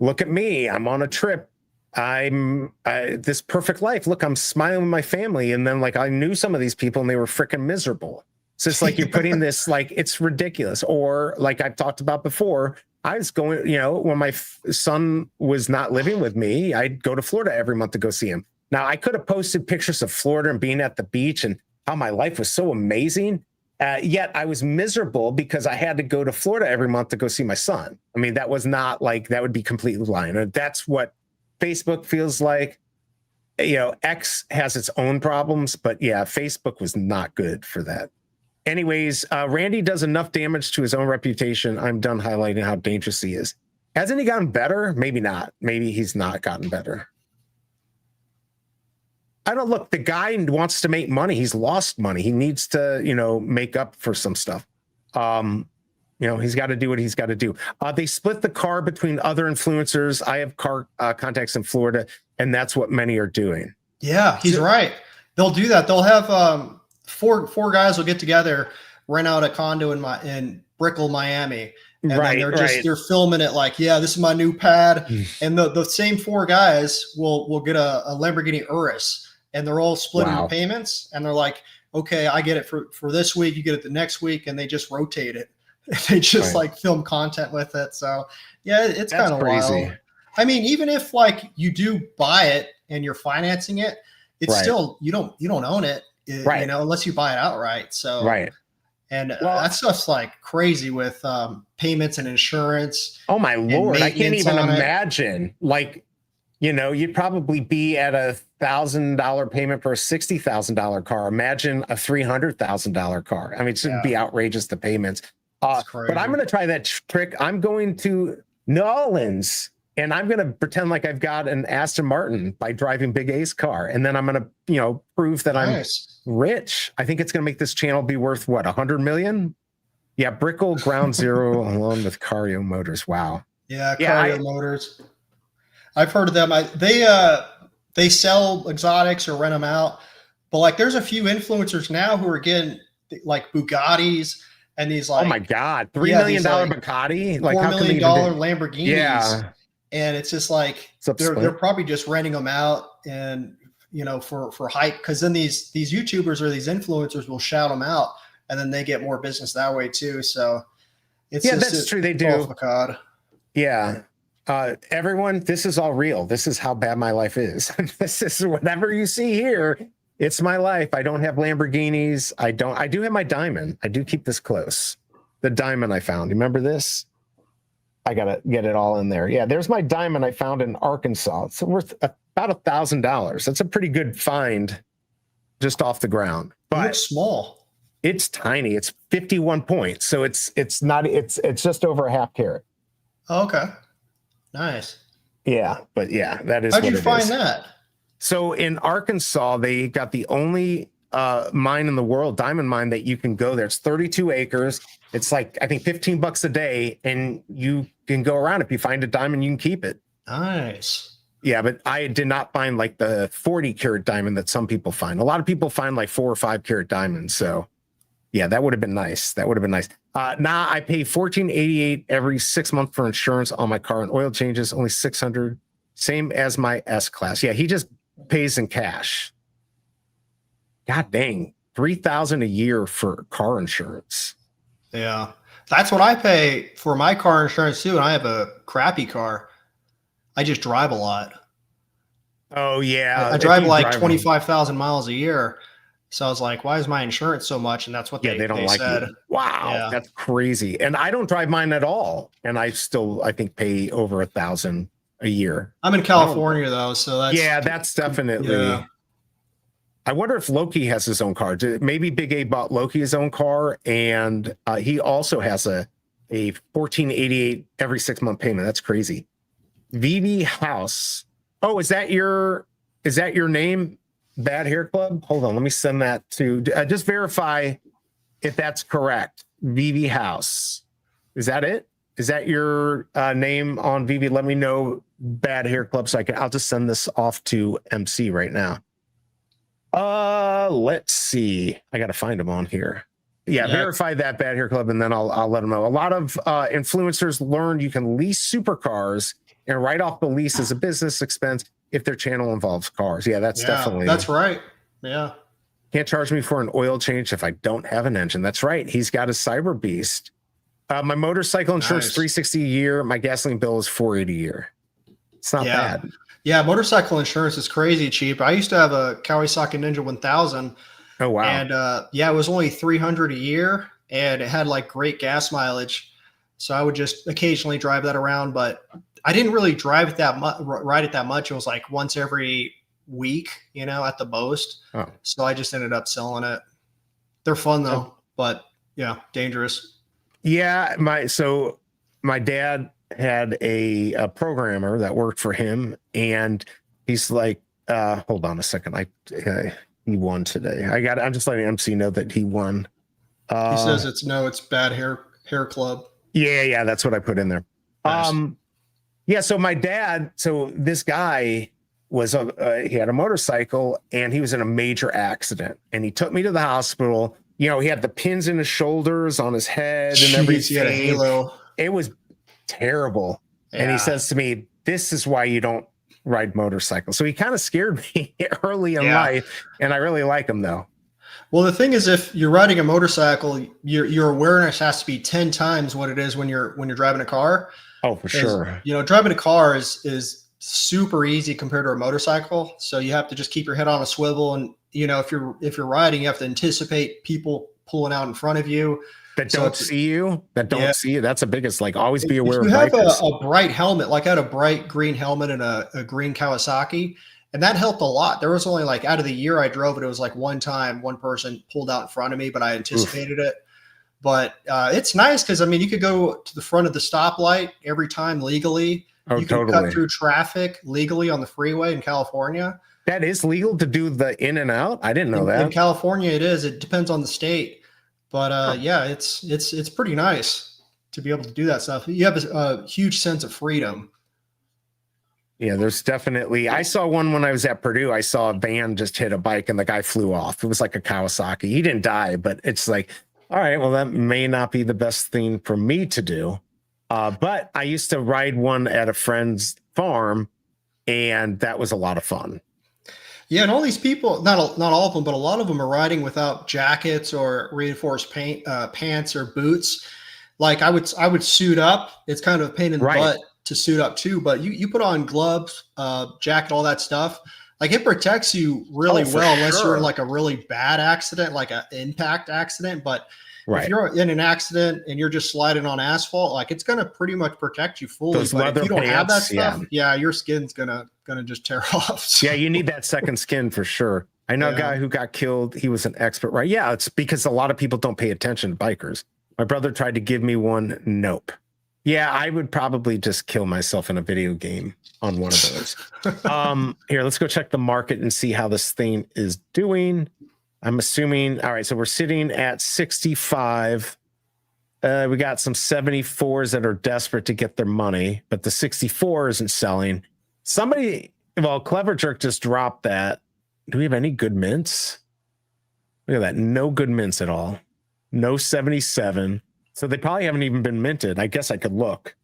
look at me. I'm on a trip. I'm this perfect life. Look, I'm smiling with my family. And then like I knew some of these people and they were freaking miserable. So it's like you're putting this, like, it's ridiculous. Or like I've talked about before, I was going, you know, when my son was not living with me, I'd go to Florida every month to go see him. Now I could have posted pictures of Florida and being at the beach and how my life was so amazing. Yet I was miserable because I had to go to Florida every month to go see my son. I mean, that was not like, that would be completely lying. That's what Facebook feels like. You know, X has its own problems, but yeah, Facebook was not good for that. Anyways, Randy does enough damage to his own reputation. I'm done highlighting how dangerous he is. Hasn't he gotten better? Maybe not. Maybe he's not gotten better. I don't look, the guy wants to make money. He's lost money. He needs to, you know, make up for some stuff. You know, he's got to do what he's got to do. They split the car between other influencers. I have car contacts in Florida, and that's what many are doing. Yeah, he's right. They'll do that. They'll have four guys will get together, rent out a condo in Brickell, Miami. And then they're filming it like, yeah, this is my new pad. And the same four guys will get a Lamborghini Urus, and they're all splitting the payments. And they're like, okay, I get it for this week, you get it the next week, and they just rotate it. They just like film content with it. So yeah, it's kind of wild. I mean, even if like you do buy it and you're financing it, it's still, you don't own it, you know, unless you buy it outright. So, and that stuff's like crazy with payments and insurance. Oh my Lord. I can't even imagine. Like, you know, you'd probably be at $1,000 payment for a $60,000 car. Imagine a $300,000 car. I mean, it should be outrageous, the payments. But I'm going to try that trick. I'm going to New Orleans, and I'm going to pretend like I've got an Aston Martin by driving Big A's car. And then I'm going to, you know, prove that I'm rich. I think it's going to make this channel be worth what, 100 million? Yeah. Brickell Ground Zero along with Cario Motors. Wow. Yeah. Cario Motors. I've heard of them. They sell exotics or rent them out, but like there's a few influencers now who are getting like Bugattis and these like, oh my God, $3 yeah, million these, like, Bugatti. Like $4 how can million they even Lamborghinis. Yeah. And it's just like, What's up, they're probably just renting them out and, for hype. Cause then these YouTubers or these influencers will shout them out and then they get more business that way too. So that's true. They do. Yeah. Everyone, this is all real. This is how bad my life is. This is whatever you see here. It's my life. I don't have Lamborghinis. I do have my diamond. I do keep this close. The diamond I found. Remember this? I got to get it all in there. Yeah, there's my diamond I found in Arkansas. It's worth about $1,000. That's a pretty good find just off the ground. But it's small. It's tiny. It's 51 points. So it's just over a half carat. Oh, okay. Nice. Yeah, but yeah, that is. How'd you find that? So in Arkansas, they got the only mine in the world, diamond mine, that you can go there. It's 32 acres. It's like, I think $15 a day, and you can go around. If you find a diamond, you can keep it. Nice. Yeah, but I did not find like the 40 carat diamond that some people find. A lot of people find like 4 or 5 carat diamonds. So yeah, that would have been nice. That would have been nice. Now I pay $14.88 every 6 months for insurance on my car and oil changes, only $600, same as my S-Class. Yeah, he just pays in cash. God dang, $3,000 a year for car insurance. Yeah, that's what I pay for my car insurance too. And I have a crappy car. I just drive a lot. Oh yeah, I drive like 25,000 miles a year. So I was like, why is my insurance so much? And that's what they don't like said. it. Wow, that's crazy. And I don't drive mine at all. And I still, I think, pay over $1,000 a year. I'm in California though, so that's definitely. Yeah. I wonder if Loki has his own car. Maybe Big A bought Loki his own car, and he also has a $14.88 every 6 month payment. That's crazy. VeVe House. Oh, is that your name? Bad Hair Club? Hold on, let me send that to just verify if that's correct. VeVe House. Is that it? Is that your name on VeVe? Let me know, Bad Hair Club, so I'll just send this off to MC right now. Let's see. I got to find them on here. Yeah, verify that, Bad Hair Club, and then I'll let them know. A lot of influencers learned you can lease supercars and write off the lease as a business expense if their channel involves cars. Yeah, that's definitely. That's right. Yeah. Can't charge me for an oil change if I don't have an engine. That's right. He's got a Cyber Beast. My motorcycle insurance, $360 a year. My gasoline bill is $480 a year. It's not bad. Yeah, motorcycle insurance is crazy cheap. I used to have a Kawasaki Ninja 1000. Oh wow! And it was only $300 a year, and it had like great gas mileage. So I would just occasionally drive that around, but I didn't really drive it that much. Ride it that much. It was like once every week, at the most. Oh. So I just ended up selling it. They're fun though, but yeah, dangerous. Yeah, my dad had a programmer that worked for him, and he's like, hold on a second, he won today. I'm just letting MC know that he won. He says it's Bad Hair Club. Yeah, that's what I put in there. Nice. So my dad, this guy was he had a motorcycle, and he was in a major accident, and he took me to the hospital. He had the pins in his shoulders, on his head, and everything. He had a halo. It was terrible. Yeah. And he says to me, "This is why you don't ride motorcycles." So he kind of scared me early in life, and I really like him though. Well, the thing is, if you're riding a motorcycle, your awareness has to be 10 times what it is when you're driving a ar. Oh, for sure. Driving a car is super easy compared to a motorcycle. So you have to just keep your head on a swivel, and if you're riding, you have to anticipate people pulling out in front of you. That don't see you. That's the biggest, always be aware of. You have a bright helmet, like I had a bright green helmet and a green Kawasaki, and that helped a lot. There was only out of the year I drove it, it was one time one person pulled out in front of me, but I anticipated it. But it's nice because you could go to the front of the stoplight every time legally. Oh, you can cut through traffic legally on the freeway in California. That is legal to do the in and out. I didn't know that. In California, it is. It depends on the state. But it's pretty nice to be able to do that stuff. You have a huge sense of freedom. Yeah, there's definitely. I saw one when I was at Purdue. I saw a van just hit a bike and the guy flew off. It was like a Kawasaki. He didn't die, but it's like, all right, well, that may not be the best thing for me to do. But I used to ride one at a friend's farm, and that was a lot of fun. Yeah, and all these people, not all of them, but a lot of them are riding without jackets or reinforced pants or boots. Like I would suit up. It's kind of a pain in the butt to suit up too, but you put on gloves, jacket, all that stuff. Like it protects you really well, unless you're in like a really bad accident, like an impact accident. But if you're in an accident and you're just sliding on asphalt, like it's going to pretty much protect you fully. Those but if you don't have that stuff, yeah, your skin's gonna just tear off. So. Yeah, you need that second skin for sure. I know a guy who got killed. He was an expert, right? Yeah, it's because a lot of people don't pay attention to bikers. My brother tried to give me one. Nope. Yeah, I would probably just kill myself in a video game on one of those. Here, let's go check the market and see how this thing is doing. I'm assuming, all right, so we're sitting at 65. We got some 74s that are desperate to get their money, but the 64 isn't selling. Clever Jerk just dropped that. Do we have any good mints? Look at that. No good mints at all. No 77. So they probably haven't even been minted. I guess I could look.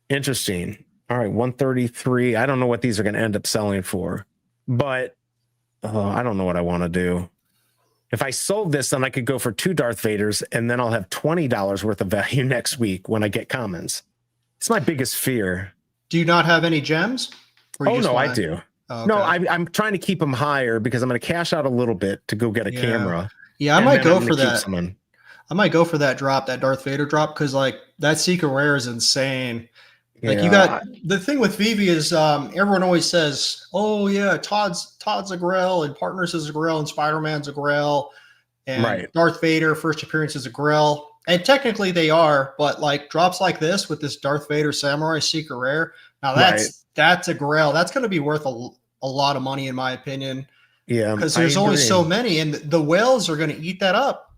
Interesting. All right, 133. I don't know what these are going to end up selling for, but I don't know what I want to do. If I sold this, then I could go for 2 Darth Vaders, and then I'll have $20 worth of value next week when I get commons. It's my biggest fear. Do you not have any gems? I do. Oh, okay. No, I'm trying to keep them higher because I'm going to cash out a little bit to go get a camera. Yeah, I might go for that. I might go for that drop, that Darth Vader drop, because like that secret rare is insane. Like you got the thing with VeVe is everyone always says, "Oh yeah, Todd's a Grail and Partners is a Grail and Spider-Man's a Grail and Darth Vader first appearance is a Grail." And technically they are, but like drops like this with this Darth Vader Samurai secret rare, now that's a Grail. That's going to be worth a lot of money in my opinion. Yeah, because there's only so many, and the whales are going to eat that up.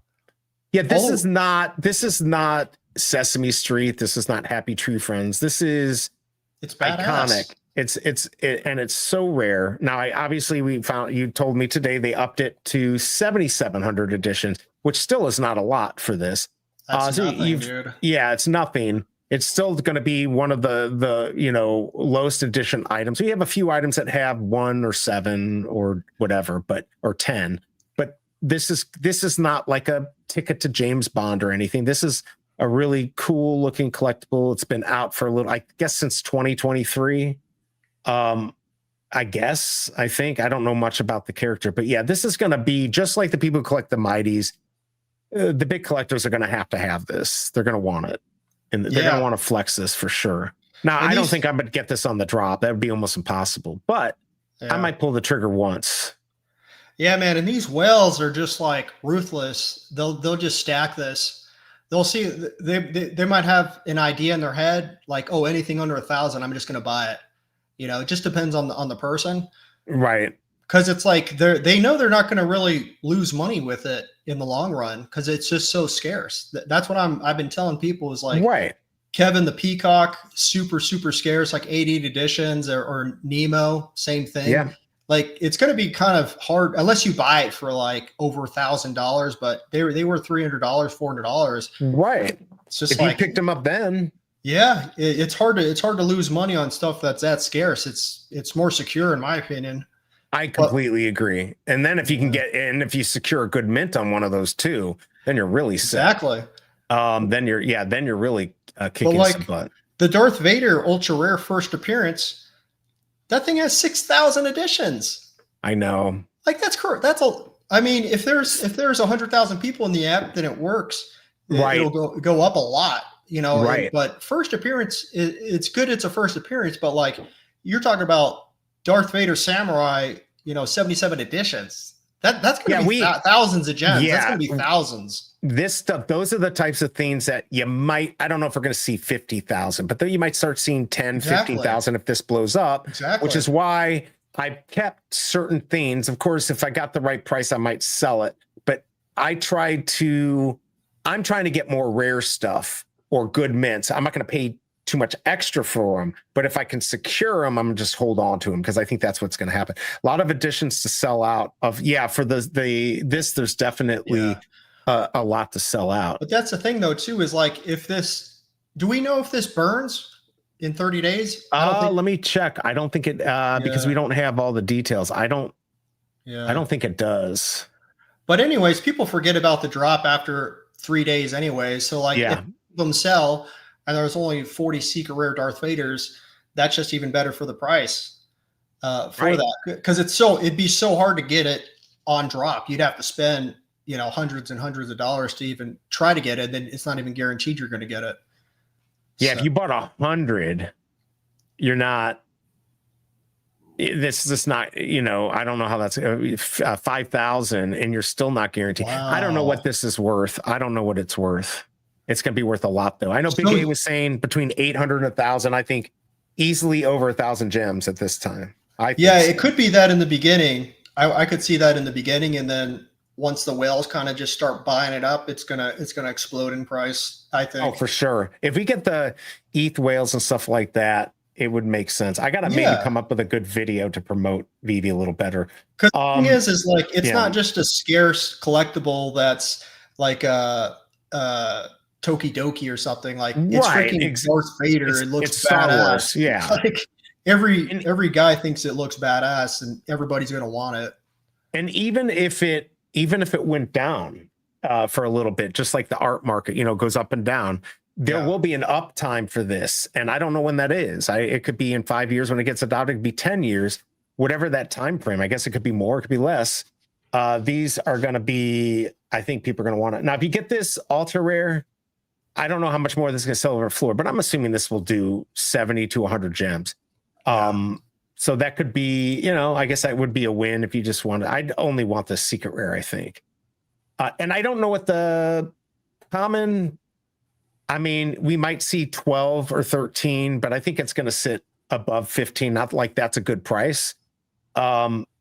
Yeah, this is not Sesame Street. This is not Happy Tree Friends. It's iconic. It's so rare. Now, you told me today they upped it to 7,700 editions, which still is not a lot for this. That's nothing, dude. Yeah, it's nothing. It's still going to be one of the lowest edition items. We have a few items that have 1 or 7 or whatever, or 10. But this is not like a ticket to James Bond or anything. This is a really cool looking collectible. It's been out for a little, I guess, since 2023. I think I don't know much about the character, but yeah, this is going to be just like the people who collect the Mighties. The big collectors are going to have this. They're going to want it, and they're going to want to flex this for sure. Now, I don't think I'm going to get this on the drop. That would be almost impossible, but I might pull the trigger once. Yeah, man, and these whales are just like ruthless. They'll just stack this. They'll see they might have an idea in their head like, oh, anything under 1,000, I'm just going to buy it. It just depends on the person, right? Because it's like they know they're not going to really lose money with it in the long run because it's just so scarce. That's what I've been telling people is like, Kevin the Peacock, super scarce, like 88 editions, or Nemo, same thing. Yeah. Like it's going to be kind of hard unless you buy it for like over $1,000, but they were $300, $400. Right. It's just if you picked them up then. Yeah, it's hard to lose money on stuff that's that scarce. It's more secure in my opinion. I completely agree. And then if you can if you secure a good mint on one of those too, then you're really set. Exactly. Then you're really kicking some butt. The Darth Vader ultra rare first appearance. That thing has 6,000 editions. I know. Like that's correct. I mean, if there's 100,000 people in the app, then it works. It'll go up a lot, Right. But first appearance, it's good. It's a first appearance, but like you're talking about Darth Vader Samurai, 77 editions. That's going to be thousands of gems. Yeah. That's going to be thousands. This stuff, those are the types of things that you might, I don't know if we're going to see 50,000, but then you might start seeing 10, 15,000 if this blows up, which is why I kept certain things. Of course, if I got the right price, I might sell it, but I'm trying to get more rare stuff or good mints. I'm not going to pay too much extra for them. But if I can secure them, I'm gonna just hold on to them because I think that's what's going to happen. A lot of additions to sell out of. Yeah, for this, there's definitely a lot to sell out. But that's the thing, though, too, is like do we know if this burns in 30 days? Let me check. I don't think it because we don't have all the details. I don't think it does. But anyways, people forget about the drop after 3 days anyway. So like if them sell and there's only 40 secret rare Darth Vaders, that's just even better for the price that. Because it'd be so hard to get it on drop. You'd have to spend, hundreds and hundreds of dollars to even try to get it. Then it's not even guaranteed you're going to get it. Yeah, if you bought 100, you're not. This is not. I don't know how that's 5,000, and you're still not guaranteed. Wow. I don't know what this is worth. I don't know what it's worth. It's going to be worth a lot, though. I know Big A was saying between 800 and 1,000. I think easily over 1,000 gems at this time. It could be that in the beginning. I could see that in the beginning, and then once the whales kind of just start buying it up, it's gonna explode in price, I think. Oh, for sure. If we get the ETH whales and stuff like that, it would make sense. I gotta maybe come up with a good video to promote VeVe a little better. Because the thing is like it's not just a scarce collectible that's like a Tokidoki or something. Like it's freaking Darth Vader. It looks Star badass. Wars. Yeah. Like every guy thinks it looks badass, and everybody's gonna want it. And even if it went down for a little bit, just like the art market, goes up and down, there will be an uptime for this. And I don't know when that is. It could be in 5 years when it gets adopted. It could be 10 years, whatever that time frame. I guess it could be more, it could be less. These are going to be, I think people are going to want it. Now, if you get this ultra rare, I don't know how much more this is going to sell over the floor, but I'm assuming this will do 70 to 100 gems. So that could be, I guess that would be a win if you just wanted. I'd only want the secret rare, I think. And I don't know what the common, we might see 12 or 13, but I think it's going to sit above 15. Not like that's a good price.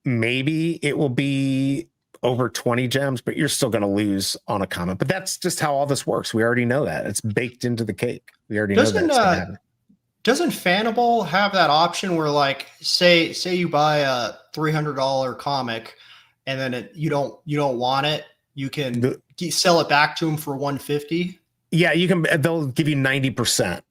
Maybe it will be over 20 gems, but you're still going to lose on a common. But that's just how all this works. We already know that. It's baked into the cake. We already know that's going to happen. Doesn't Fanable have that option where, like, say you buy a $300 comic, and then you don't want it, you can sell it back to them for $150? Yeah, you can. They'll give you 90%.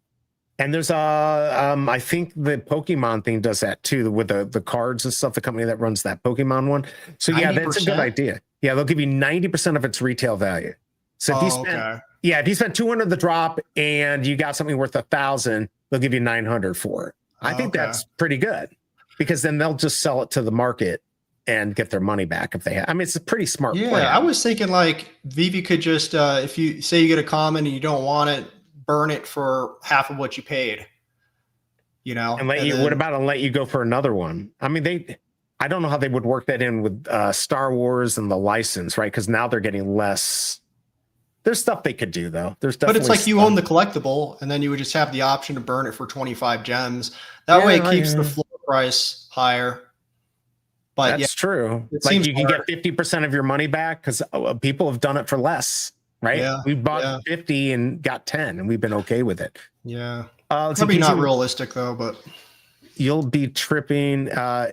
And there's I think the Pokemon thing does that too with the cards and stuff. The company that runs that Pokemon one. So yeah, 90%? That's a good idea. Yeah, they'll give you 90% of its retail value. So if you spend, if you spend 200 the drop and you got something worth 1,000. They'll give you 900 for it. I think that's pretty good because then they'll just sell it to the market and get their money back if they have. It's a pretty smart plan. I was thinking like VeVe could just, if you say you get a common and you don't want it, burn it for half of what you paid, and let you, what about let you go for another one? I don't know how they would work that in with Star Wars and the license, right? Because now they're getting less. There's stuff they could do though. There's definitely. But it's like you own the collectible, and then you would just have the option to burn it for 25 gems. That way, it keeps the floor price higher. But that's true. Like you can get 50% of your money back because people have done it for less, right? Yeah, we bought 50 and got 10, and we've been okay with it. Yeah, probably not realistic though. But you'll be tripping.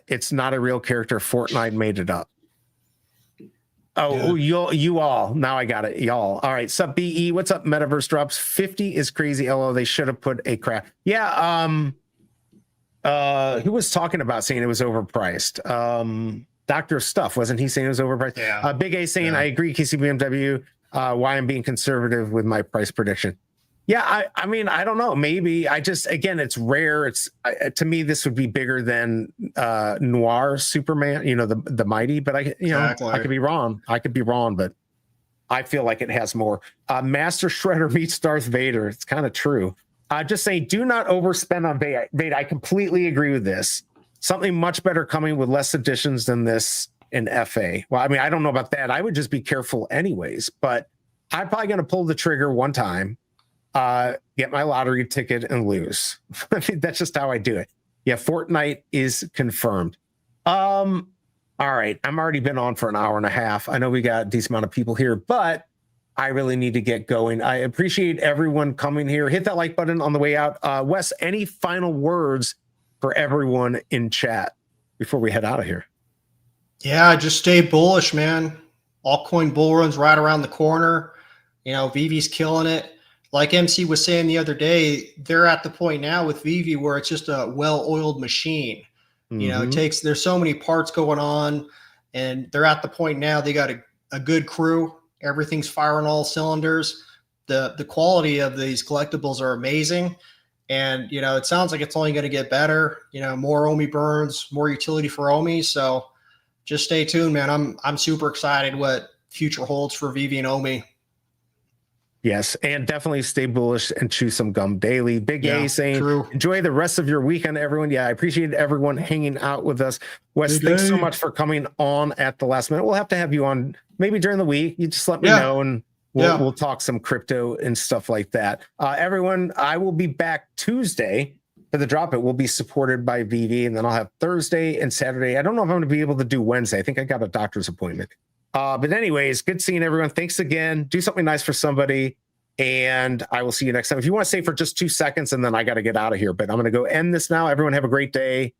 It's not a real character. Fortnite made it up. Oh, you all. Now I got it. Y'all. All right. Sup, BE. What's up? Metaverse drops 50 is crazy. LO. They should have put a craft. Yeah. Who was talking about saying it was overpriced? Dr. Stuff, wasn't he saying it was overpriced? Yeah. Big A saying, I agree, KCBMW, why I'm being conservative with my price prediction. Yeah, I don't know. Maybe again, it's rare. It's to me, this would be bigger than Noir Superman, the Mighty, but I could be wrong. But I feel like it has more. Master Shredder meets Darth Vader. It's kind of true. Just saying, do not overspend on Vader. I completely agree with this. Something much better coming with less editions than this in FA. Well, I don't know about that. I would just be careful anyways, but I'm probably going to pull the trigger one time. Get my lottery ticket and lose. That's just how I do it. Yeah, Fortnite is confirmed. All right, I'm already been on for an hour and a half. I know we got a decent amount of people here, but I really need to get going. I appreciate everyone coming here. Hit that like button on the way out. Wes, any final words for everyone in chat before we head out of here? Yeah, just stay bullish, man. Altcoin bull run's right around the corner. You know, VeVe's killing it. Like MC was saying the other day, they're at the point now with VeVe where it's just a well-oiled machine. You know, there's so many parts going on, and they're at the point now they got a good crew. Everything's firing all cylinders. The quality of these collectibles are amazing. And, you know, it sounds like it's only going to get better. You know, more OMI burns, more utility for OMI. So just stay tuned, man. I'm super excited what future holds for VeVe and OMI. Yes, and definitely stay bullish and chew some gum daily. Big A saying, true. Enjoy the rest of your weekend, everyone. Yeah, I appreciate everyone hanging out with us. Wes, thanks so much for coming on at the last minute. We'll have to have you on maybe during the week. You just let me know, and we'll talk some crypto and stuff like that. Everyone, I will be back Tuesday for the drop. It will be supported by VeVe, and then I'll have Thursday and Saturday. I don't know if I'm going to be able to do Wednesday. I think I got a doctor's appointment. But anyways, good seeing everyone. Thanks again. Do something nice for somebody, and I will see you next time. If you want to stay for just 2 seconds, and then I got to get out of here, but I'm going to go end this now. Everyone have a great day.